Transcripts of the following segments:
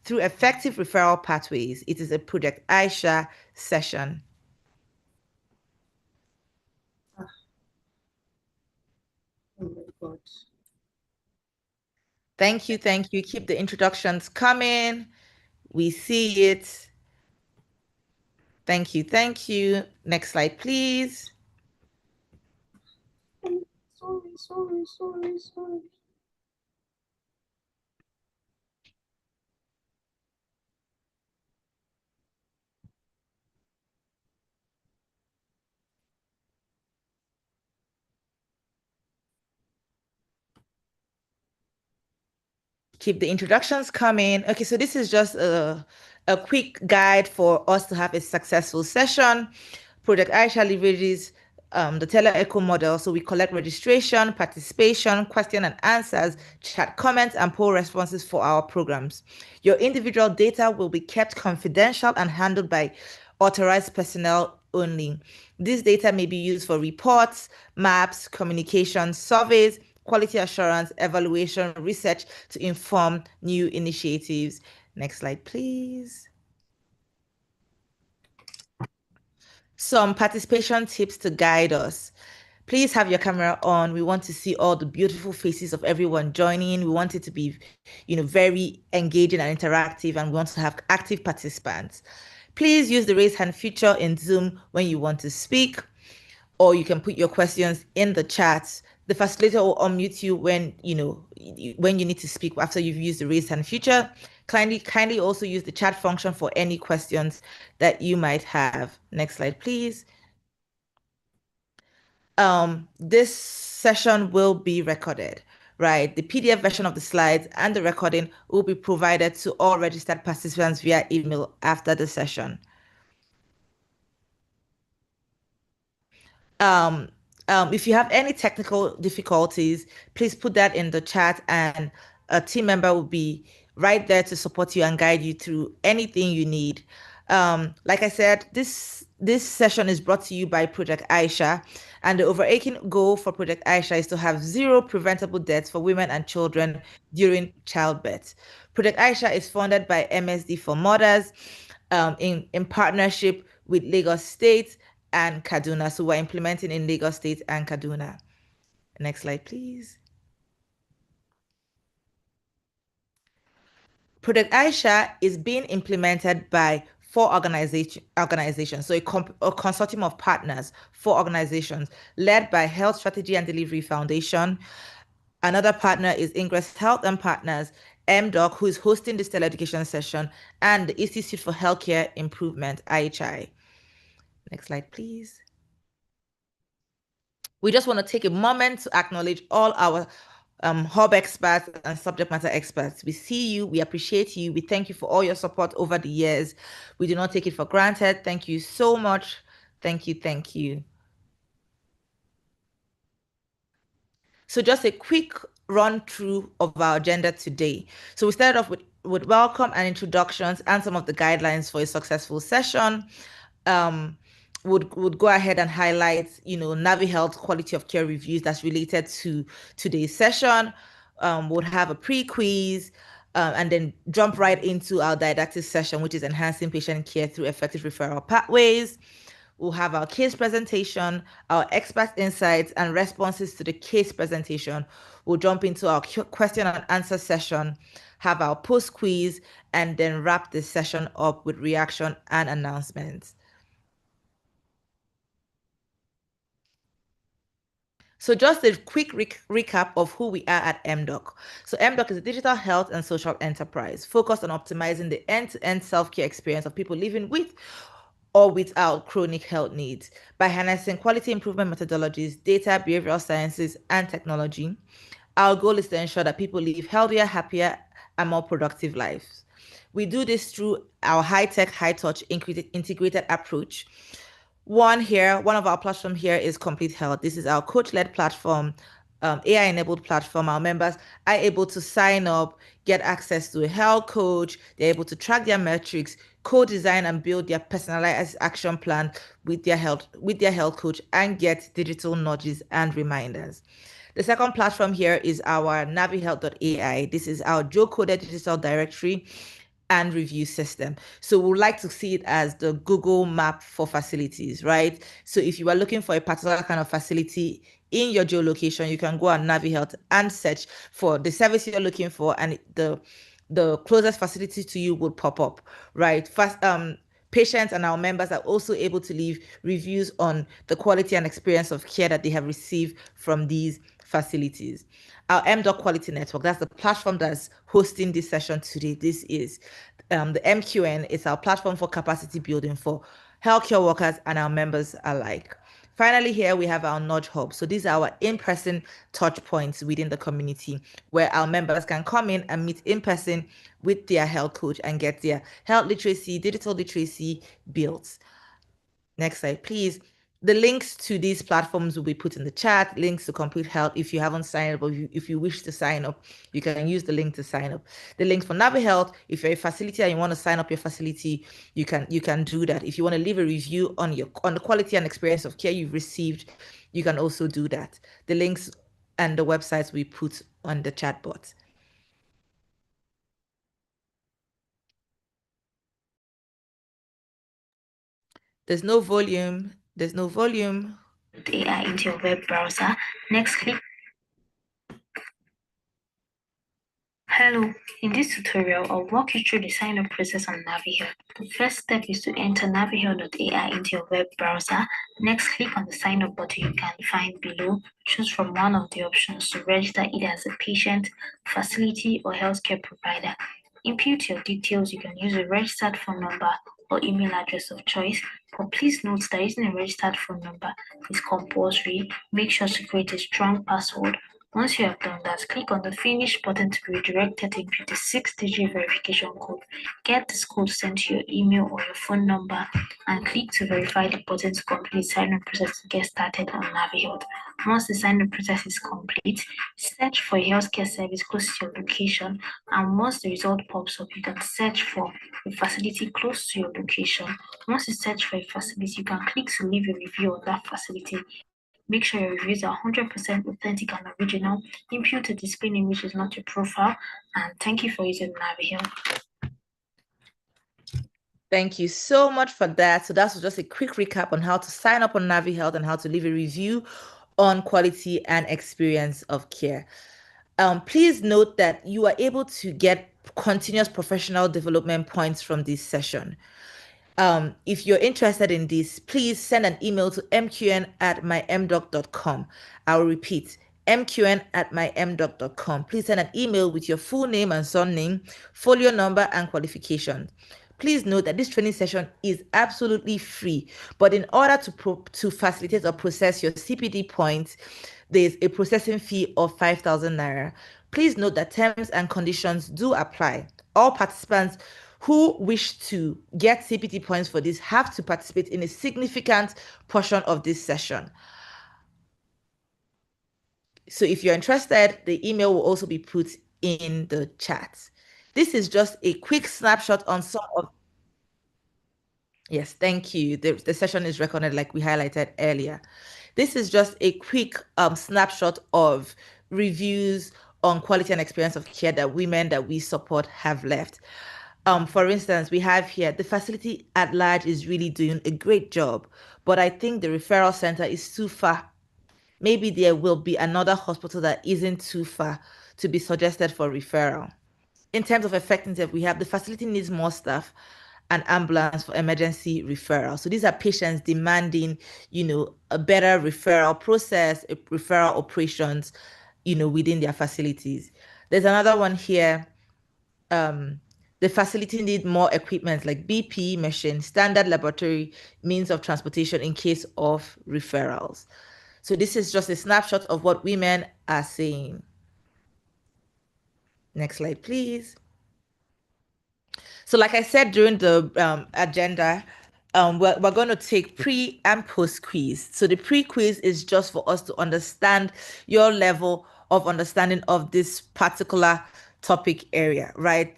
through effective referral pathways. It is a Project Aisha session. Oh my God. Thank you. Thank you. Keep the introductions coming. We see it. Thank you. Thank you. Next slide, please. Sorry. Keep the introductions coming. Okay, so this is just a quick guide for us to have a successful session. Project Aisha leverages the Teller Echo model. So we collect registration, participation, question and answers, chat comments, and poll responses for our programs. Your individual data will be kept confidential and handled by authorized personnel only. This data may be used for reports, maps, communication, surveys, quality assurance, evaluation, research to inform new initiatives. Next slide, please. Some participation tips to guide us. Please have your camera on. We want to see all the beautiful faces of everyone joining. We want it to be, very engaging and interactive, and we want to have active participants. Please use the raise hand feature in Zoom when you want to speak, or you can put your questions in the chat. The facilitator will unmute you when you need to speak after you've used the raise hand feature. Kindly also use the chat function for any questions that you might have. Next slide, please. This session will be recorded, right? The PDF version of the slides and the recording will be provided to all registered participants via email after the session. If you have any technical difficulties, please put that in the chat and a team member will be right there to support you and guide you through anything you need. Like I said, this session is brought to you by Project Aisha, and the overarching goal for Project Aisha is to have zero preventable deaths for women and children during childbirth. Project Aisha is funded by MSD for Mothers, in partnership with Lagos State and Kaduna. So we're implementing in Lagos State and Kaduna. Next slide, please. Project Aisha is being implemented by four organizations, so a consortium of partners, four organizations led by Health Strategy and Delivery Foundation. Another partner is Ingress Health and Partners, MDoc, who is hosting this teleeducation session, and the Institute for Healthcare Improvement, IHI. Next slide, please. We just want to take a moment to acknowledge all our hub experts and subject matter experts. We see you, we appreciate you, we thank you for all your support over the years. We do not take it for granted. Thank you so much. Thank you, thank you. So just a quick run through of our agenda today. So we started off with welcome and introductions and some of the guidelines for a successful session. Would go ahead and highlight, Navi Health quality of care reviews that's related to today's session. Would have a pre-quiz, and then jump right into our didactic session, which is enhancing patient care through effective referral pathways. We'll have our case presentation, our expert insights and responses to the case presentation. We'll jump into our question and answer session, have our post quiz, and then wrap this session up with reaction and announcements. So just a quick recap of who we are at MDoc. So MDoc is a digital health and social enterprise focused on optimizing the end-to-end self-care experience of people living with or without chronic health needs by harnessing quality improvement methodologies, data, behavioral sciences, and technology. Our goal is to ensure that people live healthier, happier, and more productive lives. We do this through our high-tech, high-touch integrated approach. One of our platform here is Complete Health. This is our coach-led platform, AI-enabled platform. Our members are able to sign up, get access to a health coach. They're able to track their metrics, co-design and build their personalized action plan with their health coach, and get digital nudges and reminders. The second platform here is our navihealth.ai. This is our dual-coded digital directory and review system. So we would like to see it as the Google map for facilities, right? So if you are looking for a particular kind of facility in your geolocation, you can go on NaviHealth and search for the service you're looking for, and the closest facility to you will pop up, right? Patients and our members are also able to leave reviews on the quality and experience of care that they have received from these facilities. Our MDoc Quality Network, that's the platform that's hosting this session today. This is the MQN. It's our platform for capacity building for healthcare workers and our members alike. Finally, here we have our Nudge Hub. So these are our in-person touch points within the community where our members can come in and meet in person with their health coach and get their health literacy, digital literacy built. Next slide, please. The links to these platforms will be put in the chat, links to Complete Health if you haven't signed up, or if you wish to sign up, you can use the link to sign up. The links for NaviHealth, if you're a facility and you want to sign up your facility, you can do that. If you want to leave a review on the quality and experience of care you've received, you can also do that. The links and the websites we put on the chat box. There's no volume. There's no volume. AI into your web browser. Next, click. Hello, in this tutorial, I'll walk you through the sign-up process on NaviHealth. The first step is to enter navihealth.ai into your web browser. Next, click on the sign-up button you can find below. Choose from one of the options to register either as a patient, facility, or healthcare provider. Input your details. You can use a registered phone number or email address of choice, but please note that using a registered phone number is compulsory. Make sure to create a strong password. Once you have done that, click on the Finish button to be redirected to input the 6-digit verification code. Get this code sent to your email or your phone number and click to verify the button to complete the sign-up process to get started on NaviHealth. Once the sign-up process is complete, search for a healthcare service close to your location, and once the result pops up, you can search for a facility close to your location. Once you search for a facility, you can click to leave a review of that facility. Make sure your reviews are 100% authentic and original. Input a display name which is not your profile. And thank you for using NaviHealth. Thank you so much for that. So that was just a quick recap on how to sign up on NaviHealth and how to leave a review on quality and experience of care. Please note that you are able to get continuous professional development points from this session. If you're interested in this, please send an email to mqn@mymdoc.com. I will repeat, mqn@mymdoc.com. Please send an email with your full name and surname, folio number, and qualifications. Please note that this training session is absolutely free, but in order to facilitate or process your CPD points, there's a processing fee of 5,000 naira. Please note that terms and conditions do apply. All participants who wish to get CPT points for this have to participate in a significant portion of this session. So if you're interested, the email will also be put in the chat. This is just a quick snapshot on some of. Yes, thank you. The session is recorded like we highlighted earlier. This is just a quick snapshot of reviews on quality and experience of care that women that we support have left. For instance, we have here the facility at large is really doing a great job, but I think the referral center is too far. Maybe there will be another hospital that isn't too far to be suggested for referral. In terms of effectiveness, we have the facility needs more staff and ambulance for emergency referral. So these are patients demanding, a better referral process, referral operations, within their facilities. There's another one here. The facility need more equipment like BP machine, standard laboratory means of transportation in case of referrals. So this is just a snapshot of what women are saying. Next slide, please. So like I said during the agenda, we're going to take pre and post quiz. So the pre quiz is just for us to understand your level of understanding of this particular topic area, right?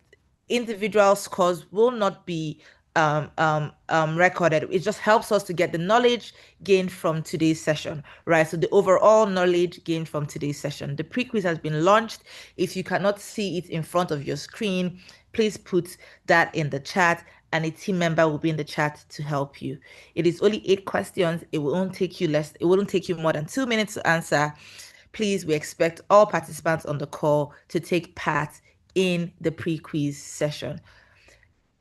Individual scores will not be recorded. It just helps us to get the knowledge gained from today's session, right? So the overall knowledge gained from today's session. The pre-quiz has been launched. If you cannot see it in front of your screen, please put that in the chat and a team member will be in the chat to help you. It is only 8 questions. It wouldn't take you more than 2 minutes to answer. Please, we expect all participants on the call to take part in the pre-quiz session.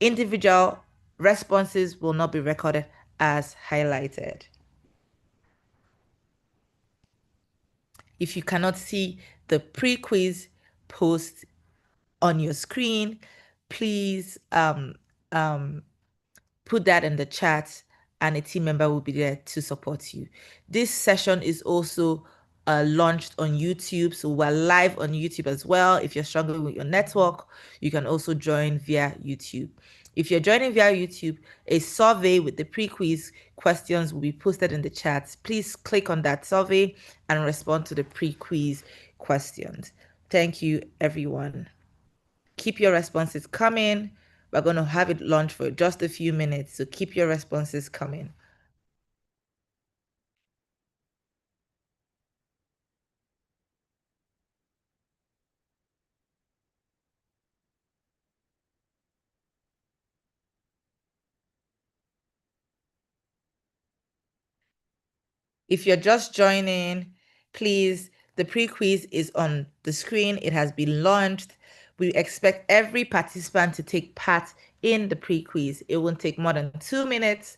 Individual responses will not be recorded as highlighted. If you cannot see the pre-quiz post on your screen, please put that in the chat and a team member will be there to support you. This session is also launched on YouTube, so we're live on YouTube as well. If you're struggling with your network, you can also join via YouTube. If you're joining via YouTube, a survey with the pre-quiz questions will be posted in the chat. Please click on that survey and respond to the pre-quiz questions. Thank you, everyone. Keep your responses coming. We're going to have it launched for just a few minutes, so keep your responses coming. If you're just joining, please, the pre-quiz is on the screen. It has been launched. We expect every participant to take part in the pre-quiz. It won't take more than 2 minutes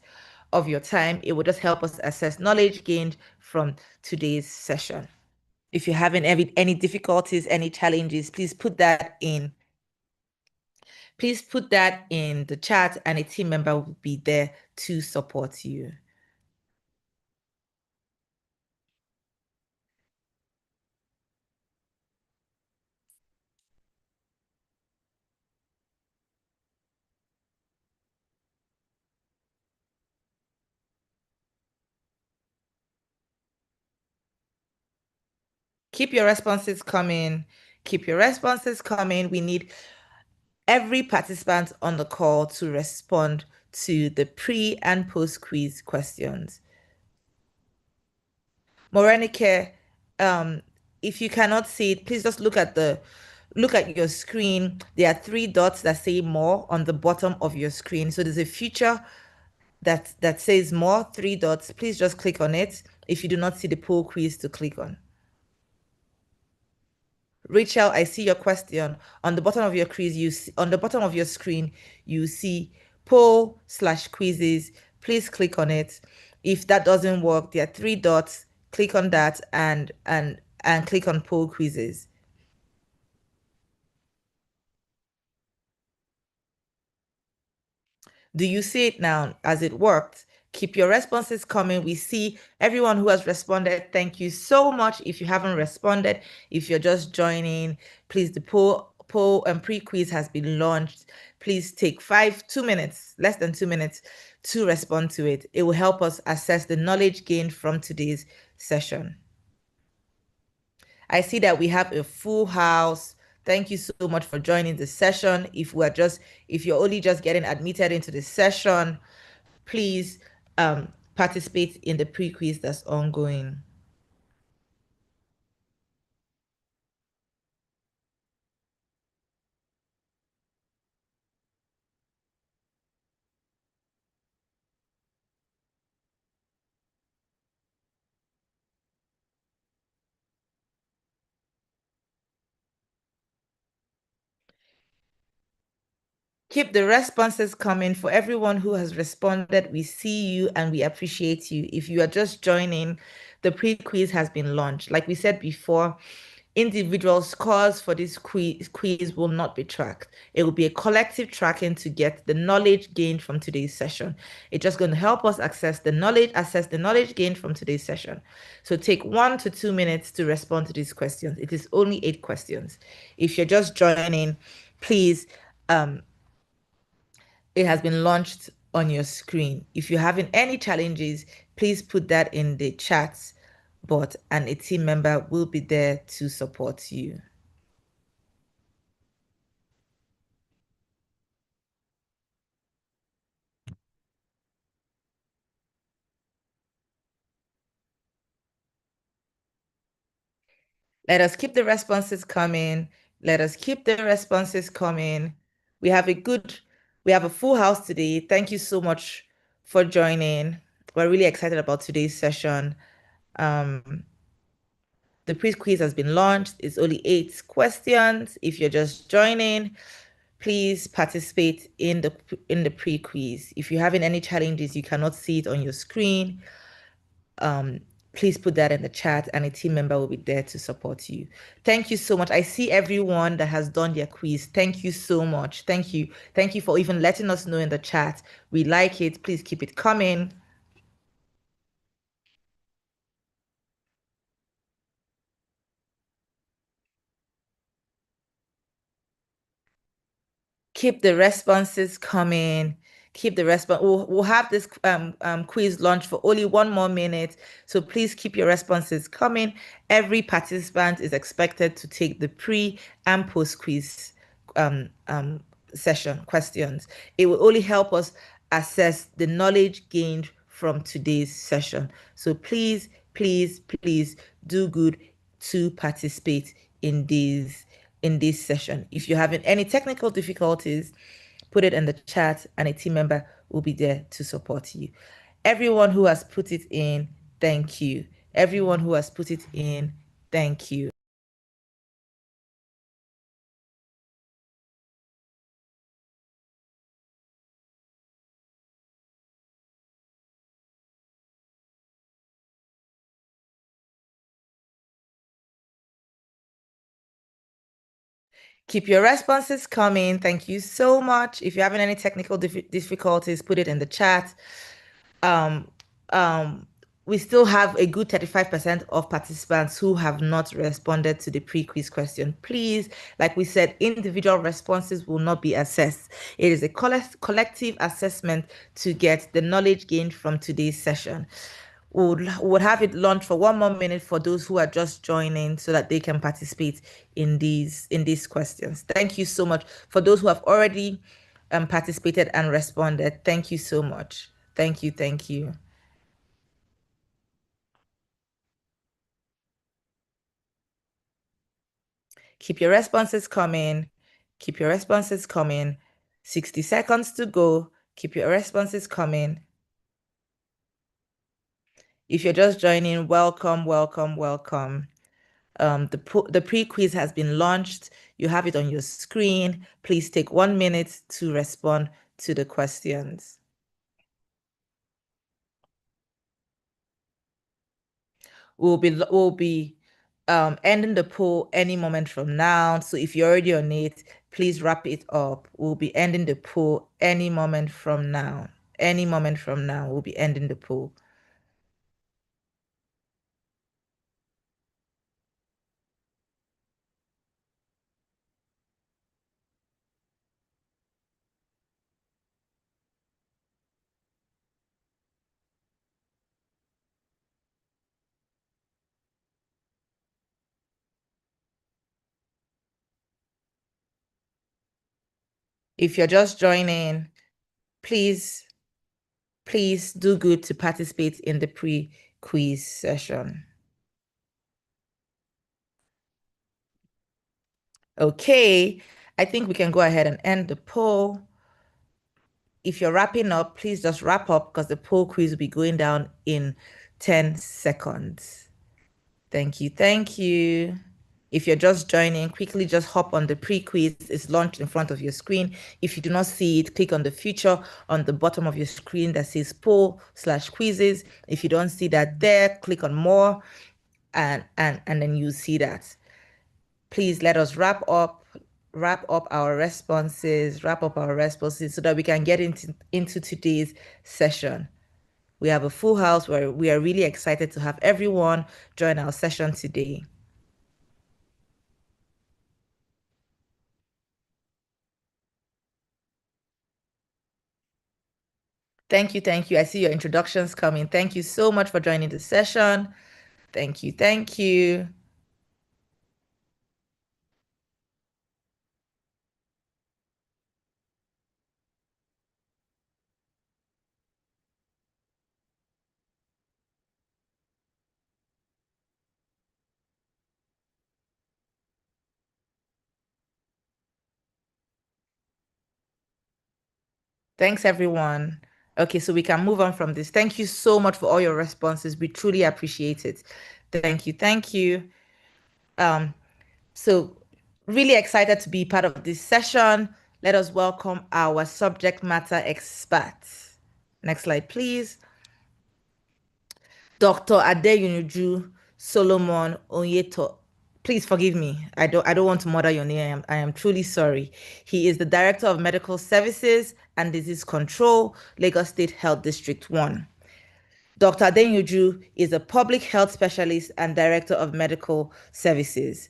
of your time. It will just help us assess knowledge gained from today's session. If you're having any difficulties, any challenges, please put that in. Please put that in the chat and a team member will be there to support you. Keep your responses coming. Keep your responses coming. We need every participant on the call to respond to the pre and post quiz questions. Morenike, if you cannot see it, please just look at your screen. There are 3 dots that say more on the bottom of your screen. So there's a feature that says more, 3 dots. Please just click on it if you do not see the poll quiz to click on. Rachel, I see your question. On the bottom of your quiz, on the bottom of your screen, you see poll/quizzes. Please click on it. If that doesn't work, there are 3 dots. Click on that and click on poll quizzes. Do you see it now as it worked? Keep your responses coming. We see everyone who has responded. Thank you so much. If you haven't responded, if you're just joining, please, the poll and pre-quiz has been launched. Please take 2 minutes, less than 2 minutes to respond to it. It will help us assess the knowledge gained from today's session. I see that we have a full house. Thank you so much for joining the session. If you're only just getting admitted into the session, please participate in the pre-quiz that's ongoing. Keep the responses coming. For everyone who has responded, we see you and we appreciate you. If you are just joining, the pre-quiz has been launched. Like we said before, individual scores for this quiz will not be tracked. It will be a collective tracking to get the knowledge gained from today's session. It's just going to help us assess the knowledge gained from today's session. So take 1 to 2 minutes to respond to these questions. It is only 8 questions. If you're just joining, please, it has been launched on your screen. If you're having any challenges, please put that in the chat bot and a team member will be there to support you. Let us keep the responses coming. Let us keep the responses coming. We have a good, we have a full house today. Thank you so much for joining. We're really excited about today's session. Um, the pre-quiz has been launched. It's only 8 questions. If you're just joining, please participate in the pre-quiz. If you're having any challenges, you cannot see it on your screen, um, please put that in the chat and a team member will be there to support you. Thank you so much. I see everyone that has done their quiz. Thank you so much. Thank you. Thank you for even letting us know in the chat. We like it. Please keep it coming. Keep the responses coming. Keep the response. We'll have this quiz launch for only 1 more minute. So please keep your responses coming. Every participant is expected to take the pre and post quiz um, um, session questions. It will only help us assess the knowledge gained from today's session. So please, please, please do good to participate in this session. If you're having any technical difficulties, put it in the chat and a team member will be there to support you. Everyone who has put it in, thank you. Everyone who has put it in, thank you. Keep your responses coming. Thank you so much. If you're having any technical difficulties, put it in the chat. um, um, we still have a good 35% of participants who have not responded to the pre-quiz question. Please, like we said, individual responses will not be assessed. It is a collective assessment to get the knowledge gained from today's session. Would have it launched for 1 more minute for those who are just joining so that they can participate in these questions. Thank you so much for those who have already participated and responded. Thank you so much. Thank you. Thank you. Keep your responses coming. Keep your responses coming. 60 seconds to go. Keep your responses coming. If you're just joining, welcome, welcome, welcome. The pre-quiz has been launched. You have it on your screen. Please take 1 minute to respond to the questions. We'll be ending the poll any moment from now. So if you're already on it, please wrap it up. We'll be ending the poll any moment from now. Any moment from now, we'll be ending the poll. If you're just joining, please, please do good to participate in the pre-quiz session. Okay, I think we can go ahead and end the poll. If you're wrapping up, please just wrap up because the poll quiz will be going down in 10 seconds. Thank you. Thank you. If you're just joining, quickly just hop on the pre-quiz. It's launched in front of your screen. If you do not see it, click on the feature on the bottom of your screen that says poll/quizzes. If you don't see that there, click on more and then you see that. Please let us wrap up our responses so that we can get into today's session. We have a full house where we are really excited to have everyone join our session today. Thank you, thank you. I see your introductions coming. Thank you so much for joining the session. Thank you, thank you. Thanks, everyone. Okay, so we can move on from this. Thank you so much for all your responses. We truly appreciate it. Thank you. Thank you. Um, so really excited to be part of this session. Let us welcome our subject matter expert. Next slide, please. Dr. Adeyunuju Solomon Onyeto. Please forgive me. I don't want to murder your name. I am truly sorry. He is the Director of Medical Services and Disease Control, Lagos State Health District 1. Dr. Adenuju is a public health specialist and director of medical services.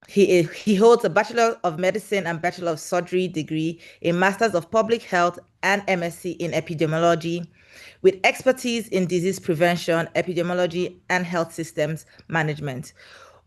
He holds a Bachelor of Medicine and Bachelor of Surgery degree, a Master's of Public Health, and MSc in Epidemiology, with expertise in disease prevention, epidemiology, and health systems management.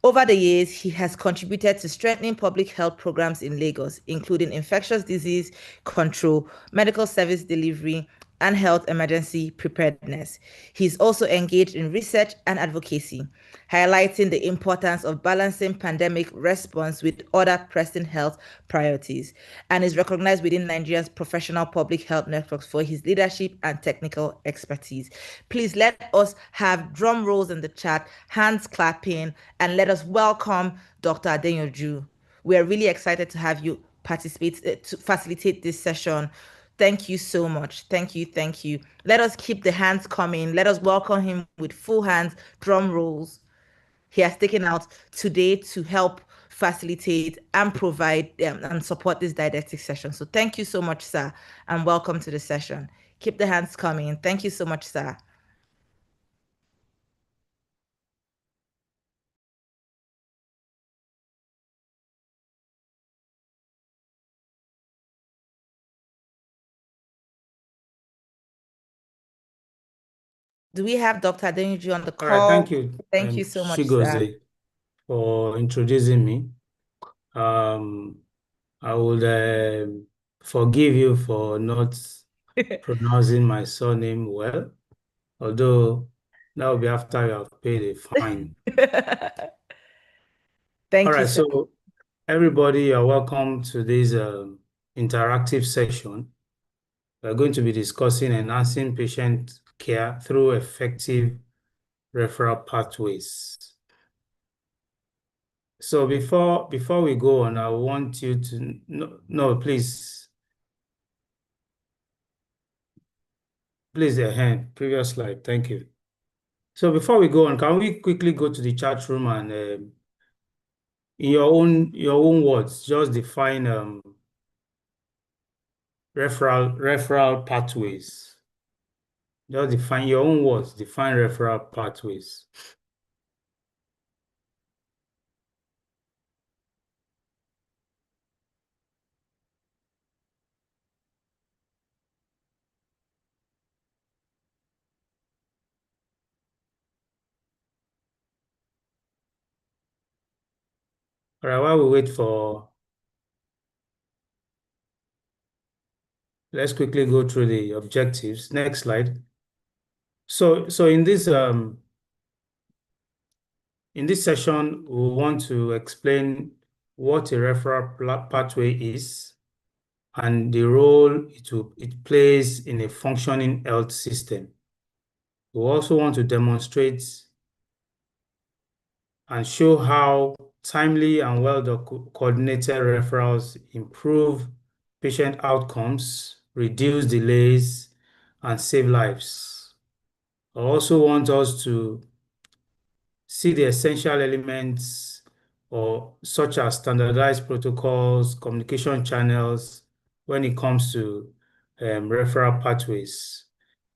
Over the years, he has contributed to strengthening public health programs in Lagos, including infectious disease control, medical service delivery, and health emergency preparedness. He's also engaged in research and advocacy, highlighting the importance of balancing pandemic response with other pressing health priorities, and is recognized within Nigeria's professional public health networks for his leadership and technical expertise. Please let us have drum rolls in the chat, hands clapping, and let us welcome Dr. Adeyanju. We are really excited to have you participate to facilitate this session. Thank you so much. Thank you. Thank you. Let us keep the hands coming. Let us welcome him with full hands, drum rolls. He has taken out today to help facilitate and provide and support this didactic session. So thank you so much, sir, and welcome to the session. Keep the hands coming. Thank you so much, sir. Do we have Dr. Adeniji on the All right, thank call? you, Thank you so much, sir. Chigozie, for introducing me. Um, I would forgive you for not pronouncing my surname well, although that will be after you have paid a fine. All Thank you, right, sir. so everybody, you're welcome to this interactive session. We're going to be discussing enhancing patient care through effective referral pathways. So before we go on, I want you to no, please a hand. Previous slide. Thank you. So before we go on, can we quickly go to the chat room and in your own words, just define referral pathways. Just define your own words. Define referral pathways. All right. While we wait for, let's quickly go through the objectives. Next slide. So in this session, we want to explain what a referral pathway is and the role it plays in a functioning health system. We also want to demonstrate and show how timely and well-coordinated referrals improve patient outcomes, reduce delays, and save lives. I also want us to see the essential elements or such as standardized protocols, communication channels when it comes to referral pathways.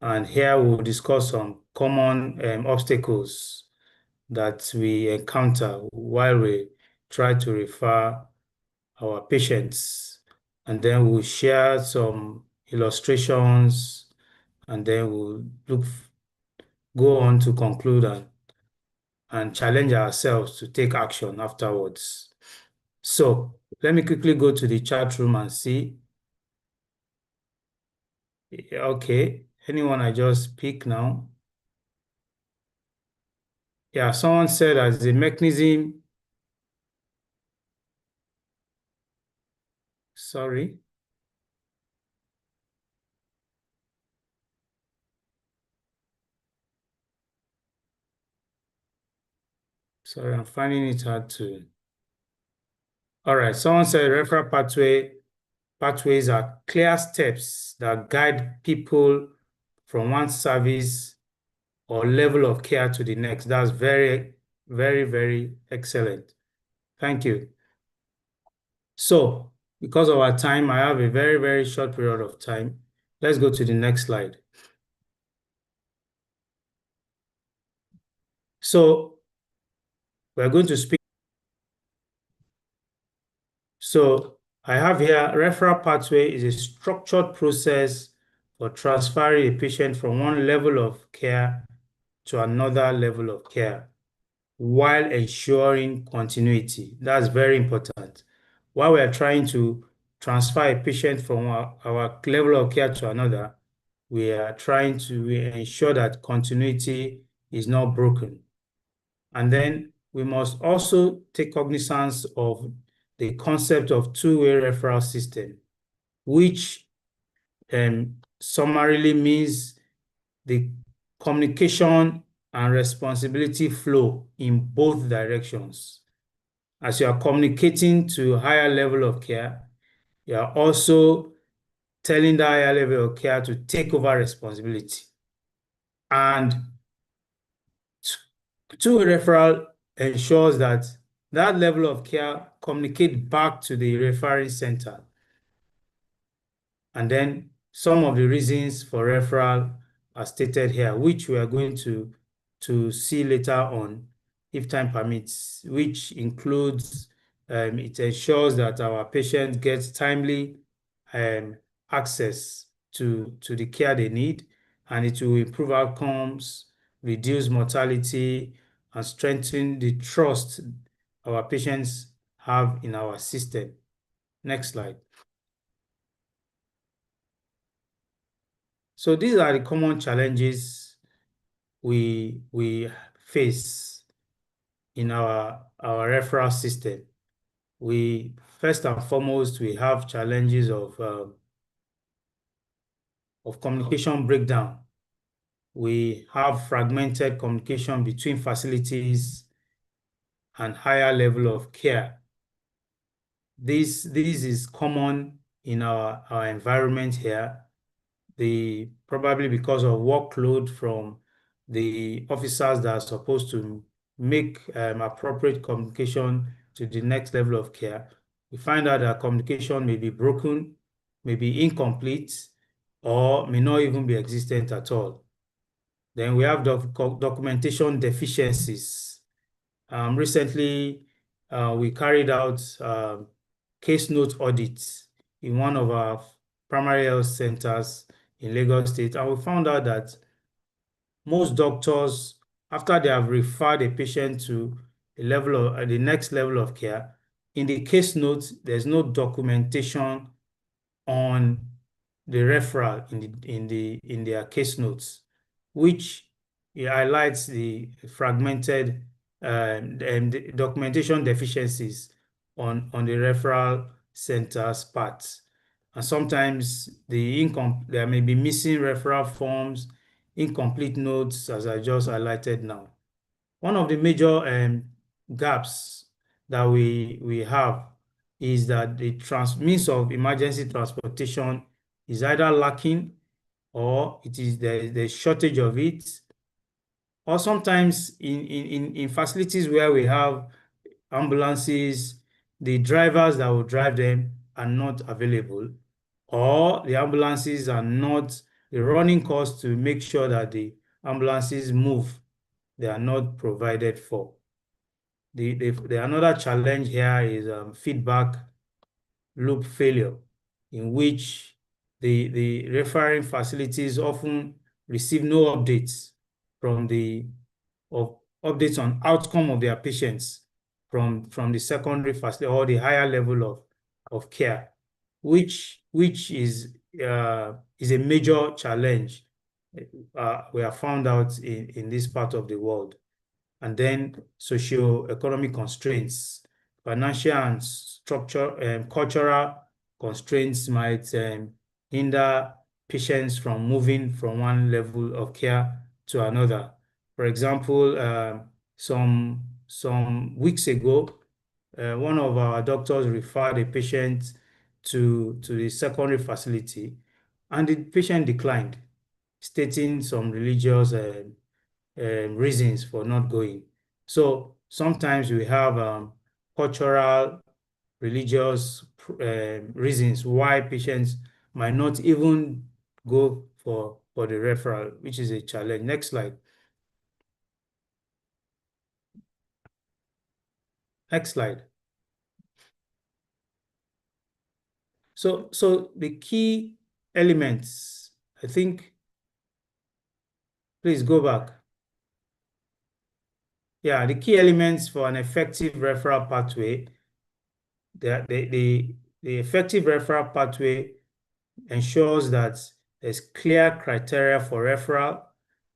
And here we'll discuss some common obstacles that we encounter while we try to refer our patients. And then we'll share some illustrations and then we'll go on to conclude and challenge ourselves to take action afterwards. So let me quickly go to the chat room and see. Okay, anyone I just pick now? Yeah, someone said as a mechanism, sorry. Sorry, I'm finding it hard to. All right, someone said referral pathways are clear steps that guide people from one service or level of care to the next. That's very, very, very excellent. Thank you. So, because of our time, I have a very, very short period of time. Let's go to the next slide. So, we're going to speak. So, I have here referral pathway is a structured process for transferring a patient from one level of care to another level of care while ensuring continuity. That's very important. While we are trying to transfer a patient from our level of care to another, we are trying to ensure that continuity is not broken. And then we must also take cognizance of the concept of two-way referral system, which summarily means the communication and responsibility flow in both directions. As you are communicating to a higher level of care, you are also telling the higher level of care to take over responsibility. And two-way referral ensures that that level of care communicate back to the referring center. And then some of the reasons for referral are stated here, which we are going to see later on, if time permits, which includes it ensures that our patient gets timely access to the care they need, and it will improve outcomes, reduce mortality, and strengthen the trust our patients have in our system. Next slide. So these are the common challenges we face in our referral system. We first and foremost we have challenges of communication breakdown. We have fragmented communication between facilities and higher level of care. This is common in our environment here. Probably because of workload from the officers that are supposed to make appropriate communication to the next level of care, we find out that communication may be broken, may be incomplete, or may not even be existent at all. Then we have documentation deficiencies. Recently, we carried out case note audits in one of our primary health centers in Lagos State, and we found out that most doctors, after they have referred a patient to the next level of care, in the case notes, there's no documentation on the referral in their case notes, which highlights the fragmented the documentation deficiencies on the referral center's part. And sometimes there may be missing referral forms, incomplete notes, as I just highlighted now. One of the major gaps that we have is that the means of emergency transportation is either lacking, or there's shortage of it, or sometimes in facilities where we have ambulances, the drivers that will drive them are not available, or the ambulances are not the running costs to make sure that the ambulances move, they are not provided for. Another challenge here is feedback loop failure, in which the referring facilities often receive no updates from updates on outcome of their patients from the secondary facility or the higher level of care, which is a major challenge we have found out in this part of the world. And then socio-economic constraints, financial and cultural constraints might hinder patients from moving from one level of care to another. For example, some some weeks ago, one of our doctors referred a patient to the secondary facility, and the patient declined, stating some religious reasons for not going. So sometimes we have cultural, religious reasons why patients might not even go for the referral, which is a challenge. Next slide. Next slide. So the key elements, I think, please go back. Yeah, the key elements for an effective referral pathway, the effective referral pathway ensures that there's clear criteria for referral,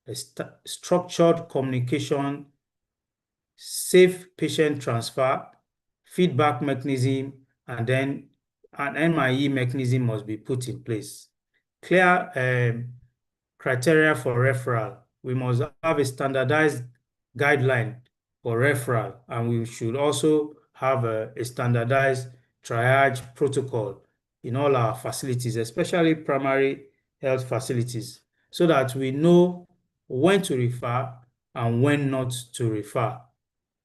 there's structured communication, safe patient transfer, feedback mechanism, and then an MIE mechanism must be put in place. Clear criteria for referral. We must have a standardized guideline for referral, and we should also have a standardized triage protocol in all our facilities, especially primary health facilities, so that we know when to refer and when not to refer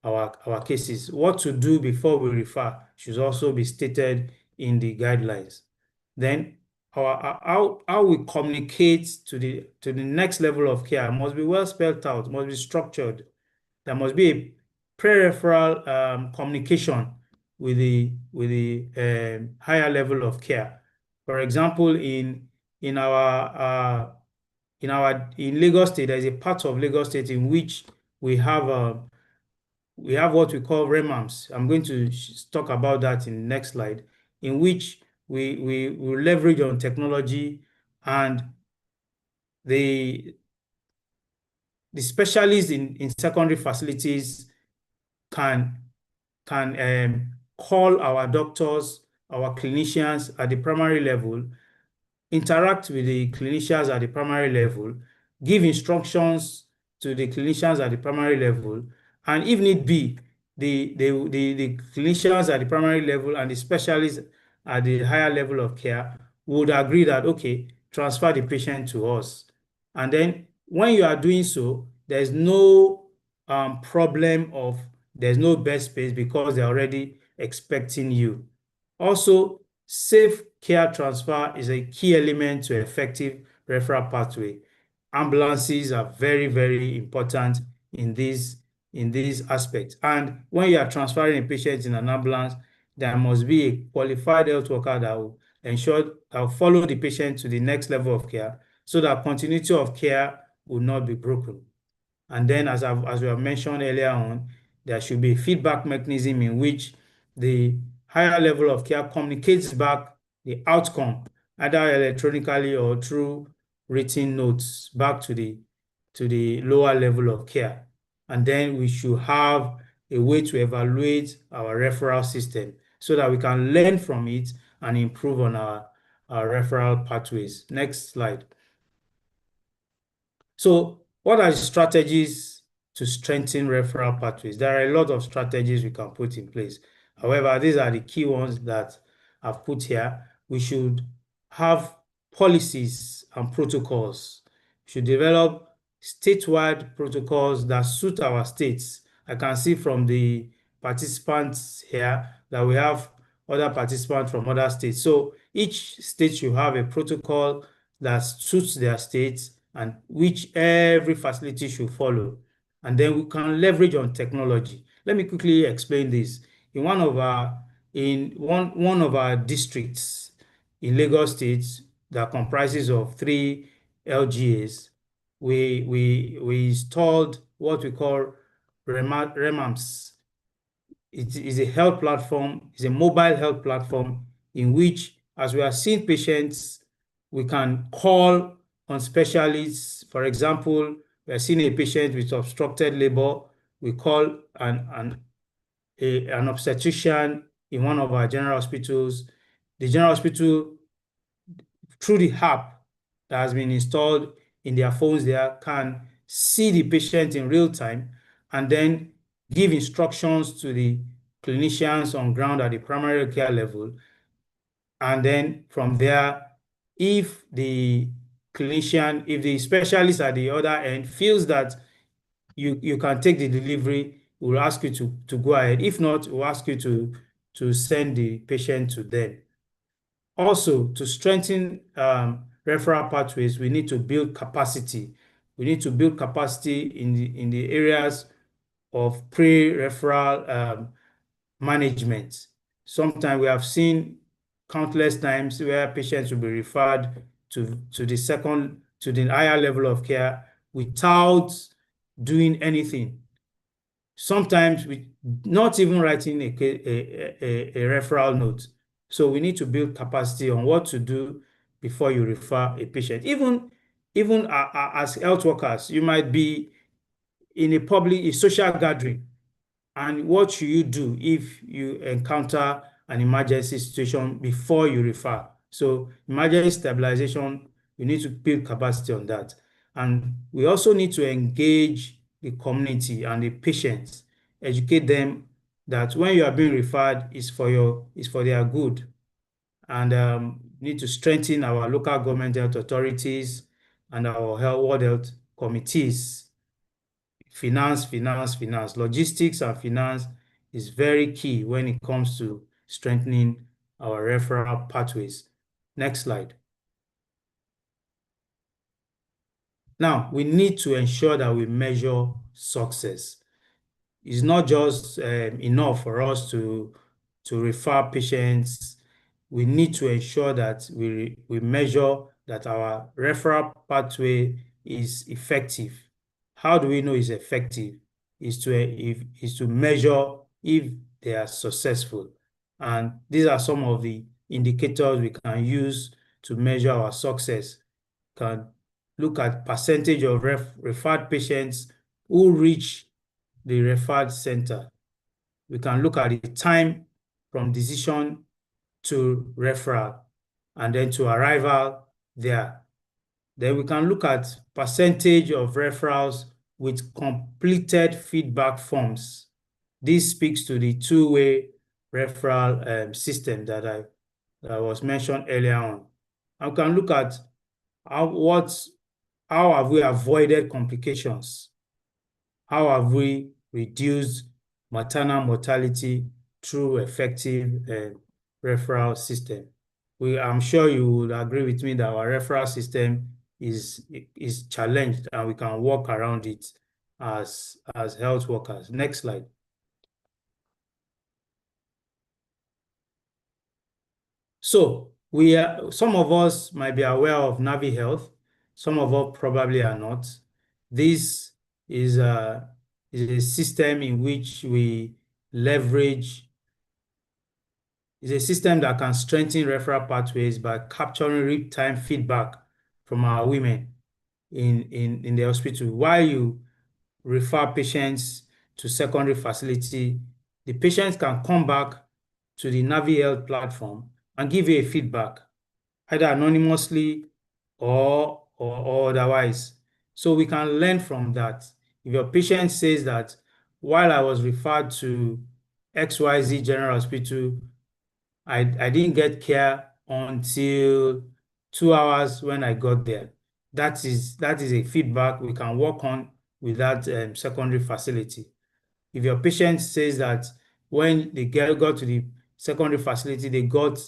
our cases. What to do before we refer should also be stated in the guidelines. Then how we communicate to the next level of care must be well spelled out, must be structured. There must be a pre-referral communication with the higher level of care. For example, in our in Lagos State, there is a part of Lagos State in which we have what we call REMAMs. I'm going to talk about that in the next slide, in which we leverage on technology, and the specialists in secondary facilities can call our doctors, our clinicians at the primary level, interact with the clinicians at the primary level, give instructions to the clinicians at the primary level, and if need be, the clinicians at the primary level and the specialists at the higher level of care would agree that, okay, transfer the patient to us. And then when you are doing so, there's no problem of there's no bed space because they're already expecting you. Also, safe care transfer is a key element to effective referral pathway. Ambulances are very, very important in this aspect. And when you are transferring a patient in an ambulance, there must be a qualified health worker that will ensure that will follow the patient to the next level of care so that continuity of care will not be broken. And then, as we have mentioned earlier on, there should be a feedback mechanism in which the higher level of care communicates back the outcome, either electronically or through written notes, back to the lower level of care. And then we should have a way to evaluate our referral system so that we can learn from it and improve on our referral pathways. Next slide. So, what are the strategies to strengthen referral pathways? There are a lot of strategies we can put in place. However, these are the key ones that I've put here. We should have policies and protocols. We should develop statewide protocols that suit our states. I can see from the participants here that we have other participants from other states. So each state should have a protocol that suits their states and which every facility should follow. And then we can leverage on technology. Let me quickly explain this. In one of our districts in Lagos State that comprises of 3 LGAs, we installed what we call REMAMS. It is a health platform, it's a mobile health platform in which, as we are seeing patients, we can call on specialists. For example, we are seeing a patient with obstructed labor, we call an obstetrician in one of our general hospitals. The general hospital, through the app that has been installed in their phones, can see the patient in real time, and then give instructions to the clinicians on ground at the primary care level. And then from there, if the if the specialist at the other end feels that you can take the delivery, we'll ask you to go ahead. If not, we'll ask you to send the patient to them. Also, to strengthen referral pathways, we need to build capacity. We need to build capacity in the areas of pre-referral management. Sometimes we have seen countless times where patients will be referred to the higher level of care without doing anything. Sometimes we not even writing a referral note. So we need to build capacity on what to do before you refer a patient. Even as health workers, you might be in a social gathering, and what should you do if you encounter an emergency situation before you refer? So emergency stabilization, we need to build capacity on that. And we also need to engage the community and the patients, educate them that when you are being referred is for their good. And need to strengthen our local government health authorities and our World Health committees. Finance. Logistics and finance is very key when it comes to strengthening our referral pathways. Next slide. Now, we need to ensure that we measure success. It's not just enough for us to refer patients. We need to ensure that we measure that our referral pathway is effective. How do we know it's effective? Is to measure if they are successful. And these are some of the indicators we can use to measure our success. Can look at percentage of referred patients who reach the referred center. We can look at the time from decision to referral and then to arrival there. Then we can look at percentage of referrals with completed feedback forms. This speaks to the two-way referral system that was mentioned earlier on. And we can look at how have we avoided complications? How have we reduced maternal mortality through effective referral system? I'm sure you would agree with me that our referral system is challenged and we can work around it as health workers. Next slide. So some of us might be aware of Navi Health. Some of us probably are not. This is is a system in which we leverage, is a system that can strengthen referral pathways by capturing real-time feedback from our women in the hospital. While you refer patients to secondary facility, the patients can come back to the Navi Health platform and give you a feedback, either anonymously or otherwise. So we can learn from that. If your patient says that while I was referred to XYZ General Hospital, I didn't get care until 2 hours when I got there. That is a feedback we can work on with that secondary facility. If your patient says that when they got to the secondary facility, they got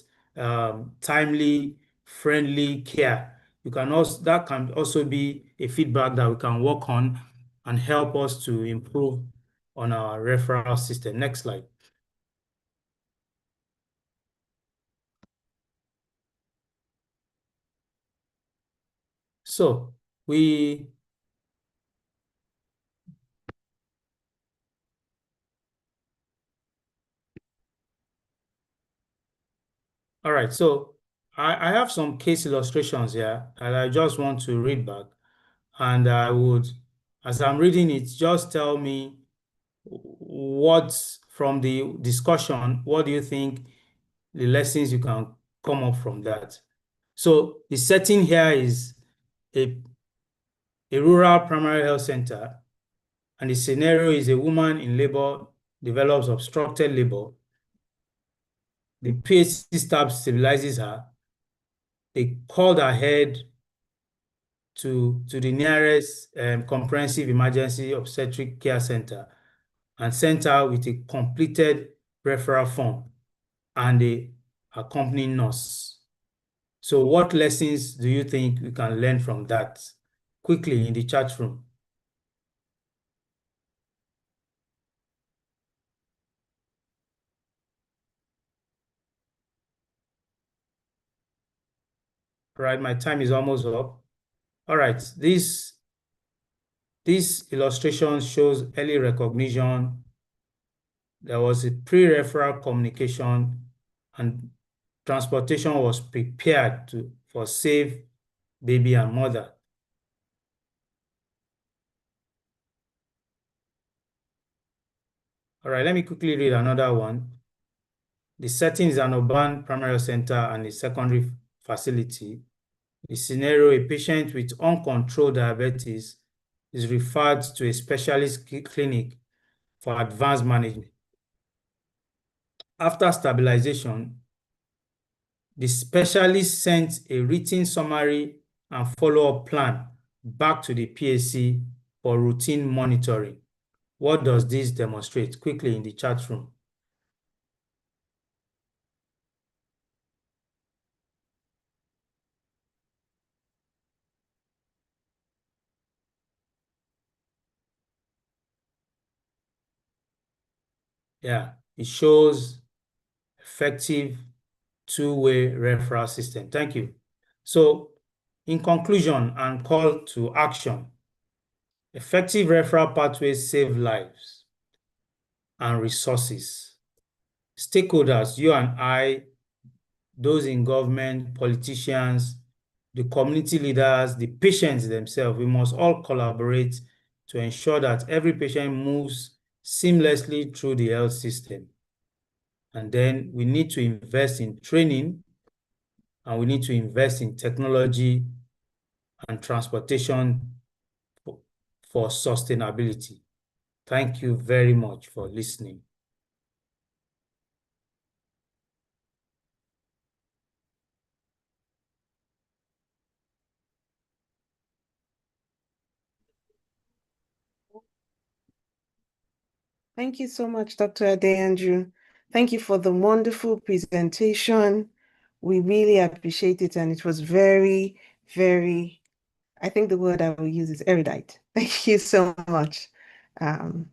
timely, friendly care, that can also be a feedback that we can work on and help us to improve on our referral system. Next slide. So we all right, so I have some case illustrations here that I just want to read back. And I would, as I'm reading it, just tell me from the discussion, what do you think the lessons you can come up from that? So the setting here is a rural primary health center And the scenario is a woman in labor develops obstructed labor. The PhD staff stabilizes her. They called ahead to the nearest comprehensive emergency obstetric care center and sent her with a completed referral form and a accompanying nurse. So what lessons do you think we can learn from that? Quickly in the chat room. All right, my time is almost up. All right, this illustration shows early recognition. There was a pre-referral communication and transportation was prepared for safe baby and mother. All right, let me quickly read another one. The setting is an urban primary health center and a secondary facility. The scenario, a patient with uncontrolled diabetes is referred to a specialist clinic for advanced management. After stabilization, the specialist sent a written summary and follow-up plan back to the PAC for routine monitoring. What does this demonstrate? Quickly in the chat room. Yeah, it shows effective two-way referral system. Thank you. So in conclusion and call to action, effective referral pathways save lives and resources. Stakeholders, you and I, those in government, politicians, the community leaders, the patients themselves, we must all collaborate to ensure that every patient moves seamlessly through the health system. And then we need to invest in training and we need to invest in technology and transportation for sustainability. Thank you very much for listening. Thank you so much, Dr. Adeyanju. Thank you for the wonderful presentation. We really appreciate it, and it was very, very, I think the word I will use is erudite. Thank you so much. All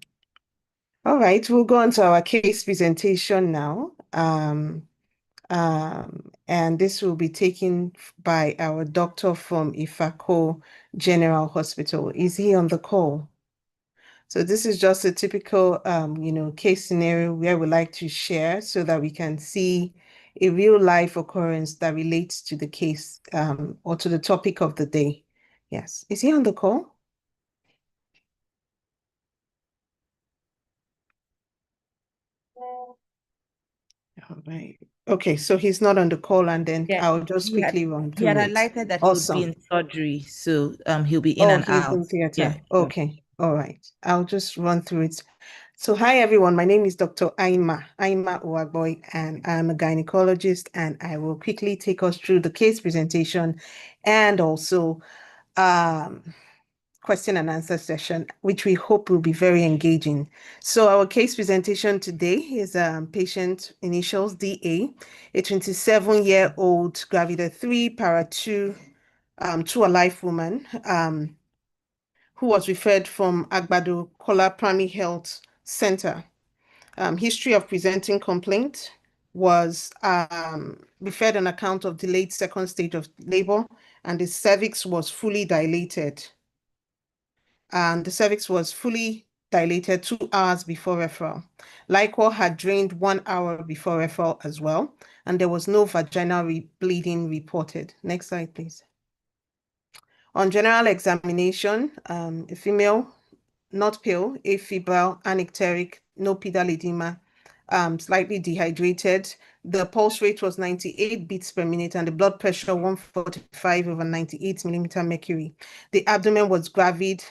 right, we'll go on to our case presentation now. And this will be taken by our doctor from Ifako General Hospital. Is he on the call? So this is just a typical, case scenario where we like to share so that we can see a real life occurrence that relates to the case or to the topic of the day. Yes. Is he on the call? All right. Okay, so he's not on the call, and then Yeah, I'll just quickly run he had through it. highlighted that he would be Awesome. in surgery, so he'll be in Oh, and he's out. in theater. Yeah. Okay. All right. I'll just run through it. So hi, everyone. My name is Dr. Aima Uwagboy, and I'm a gynecologist, and I will quickly take us through the case presentation and also question and answer session, which we hope will be very engaging. So our case presentation today is patient initials DA, a 27-year-old Gravida 3 para 2 true alive woman who was referred from Agbado Kola Primary Health Center. History of presenting complaint was referred on account of delayed second stage of labor, and the cervix was fully dilated. The cervix was fully dilated 2 hours before referral. Liquor had drained 1 hour before referral as well, and there was no vaginal bleeding reported. Next slide, please. On general examination, a female, not pale, afebrile, anicteric, no pedal edema, slightly dehydrated. The pulse rate was 98 beats per minute and the blood pressure 145/98 millimeter mercury. The abdomen was gravid,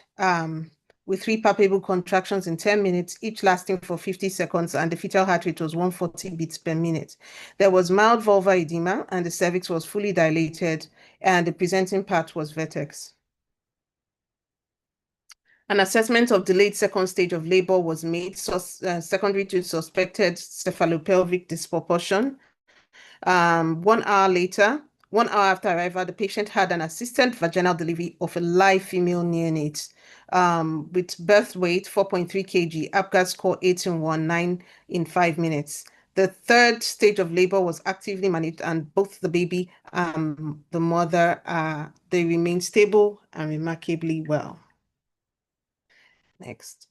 with 3 palpable contractions in 10 minutes, each lasting for 50 seconds, and the fetal heart rate was 140 beats per minute. There was mild vulvar edema, and the cervix was fully dilated, and the presenting part was vertex. An assessment of delayed second stage of labor was made, secondary to suspected cephalopelvic disproportion. 1 hour after arrival, the patient had an assisted vaginal delivery of a live female neonate with birth weight 4.3 kg, APGAR score 1819 in 5 minutes. The third stage of labor was actively managed, and both the baby and the mother, they remain stable and remarkably well. Next.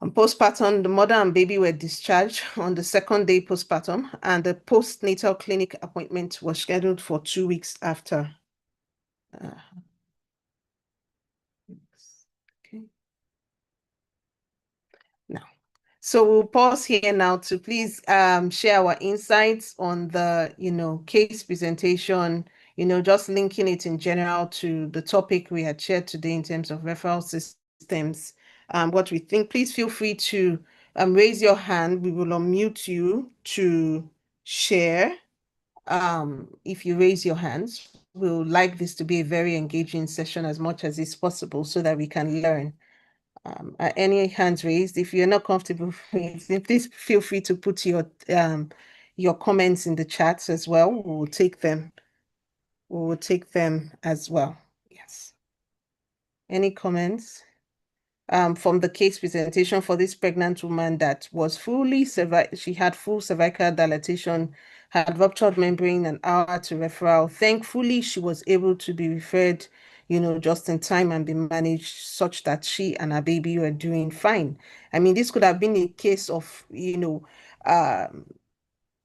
On postpartum, the mother and baby were discharged on the second day postpartum, and the postnatal clinic appointment was scheduled for 2 weeks after. Okay. Now, so we'll pause here now to please share our insights on the, case presentation, just linking it in general to the topic we had shared today in terms of referral systems. What we think, please feel free to raise your hand. We will unmute you to share. If you raise your hands, we'll like this to be a very engaging session as much as is possible so that we can learn. Are any hands raised? If you're not comfortable, please feel free to put your comments in the chats as well. We will take them. We will take them as well. Yes. Any comments from the case presentation for this pregnant woman that was she had full cervical dilatation, had ruptured membrane, an hour to referral. Thankfully, she was able to be referred, just in time and be managed such that she and her baby were doing fine. I mean, this could have been a case of,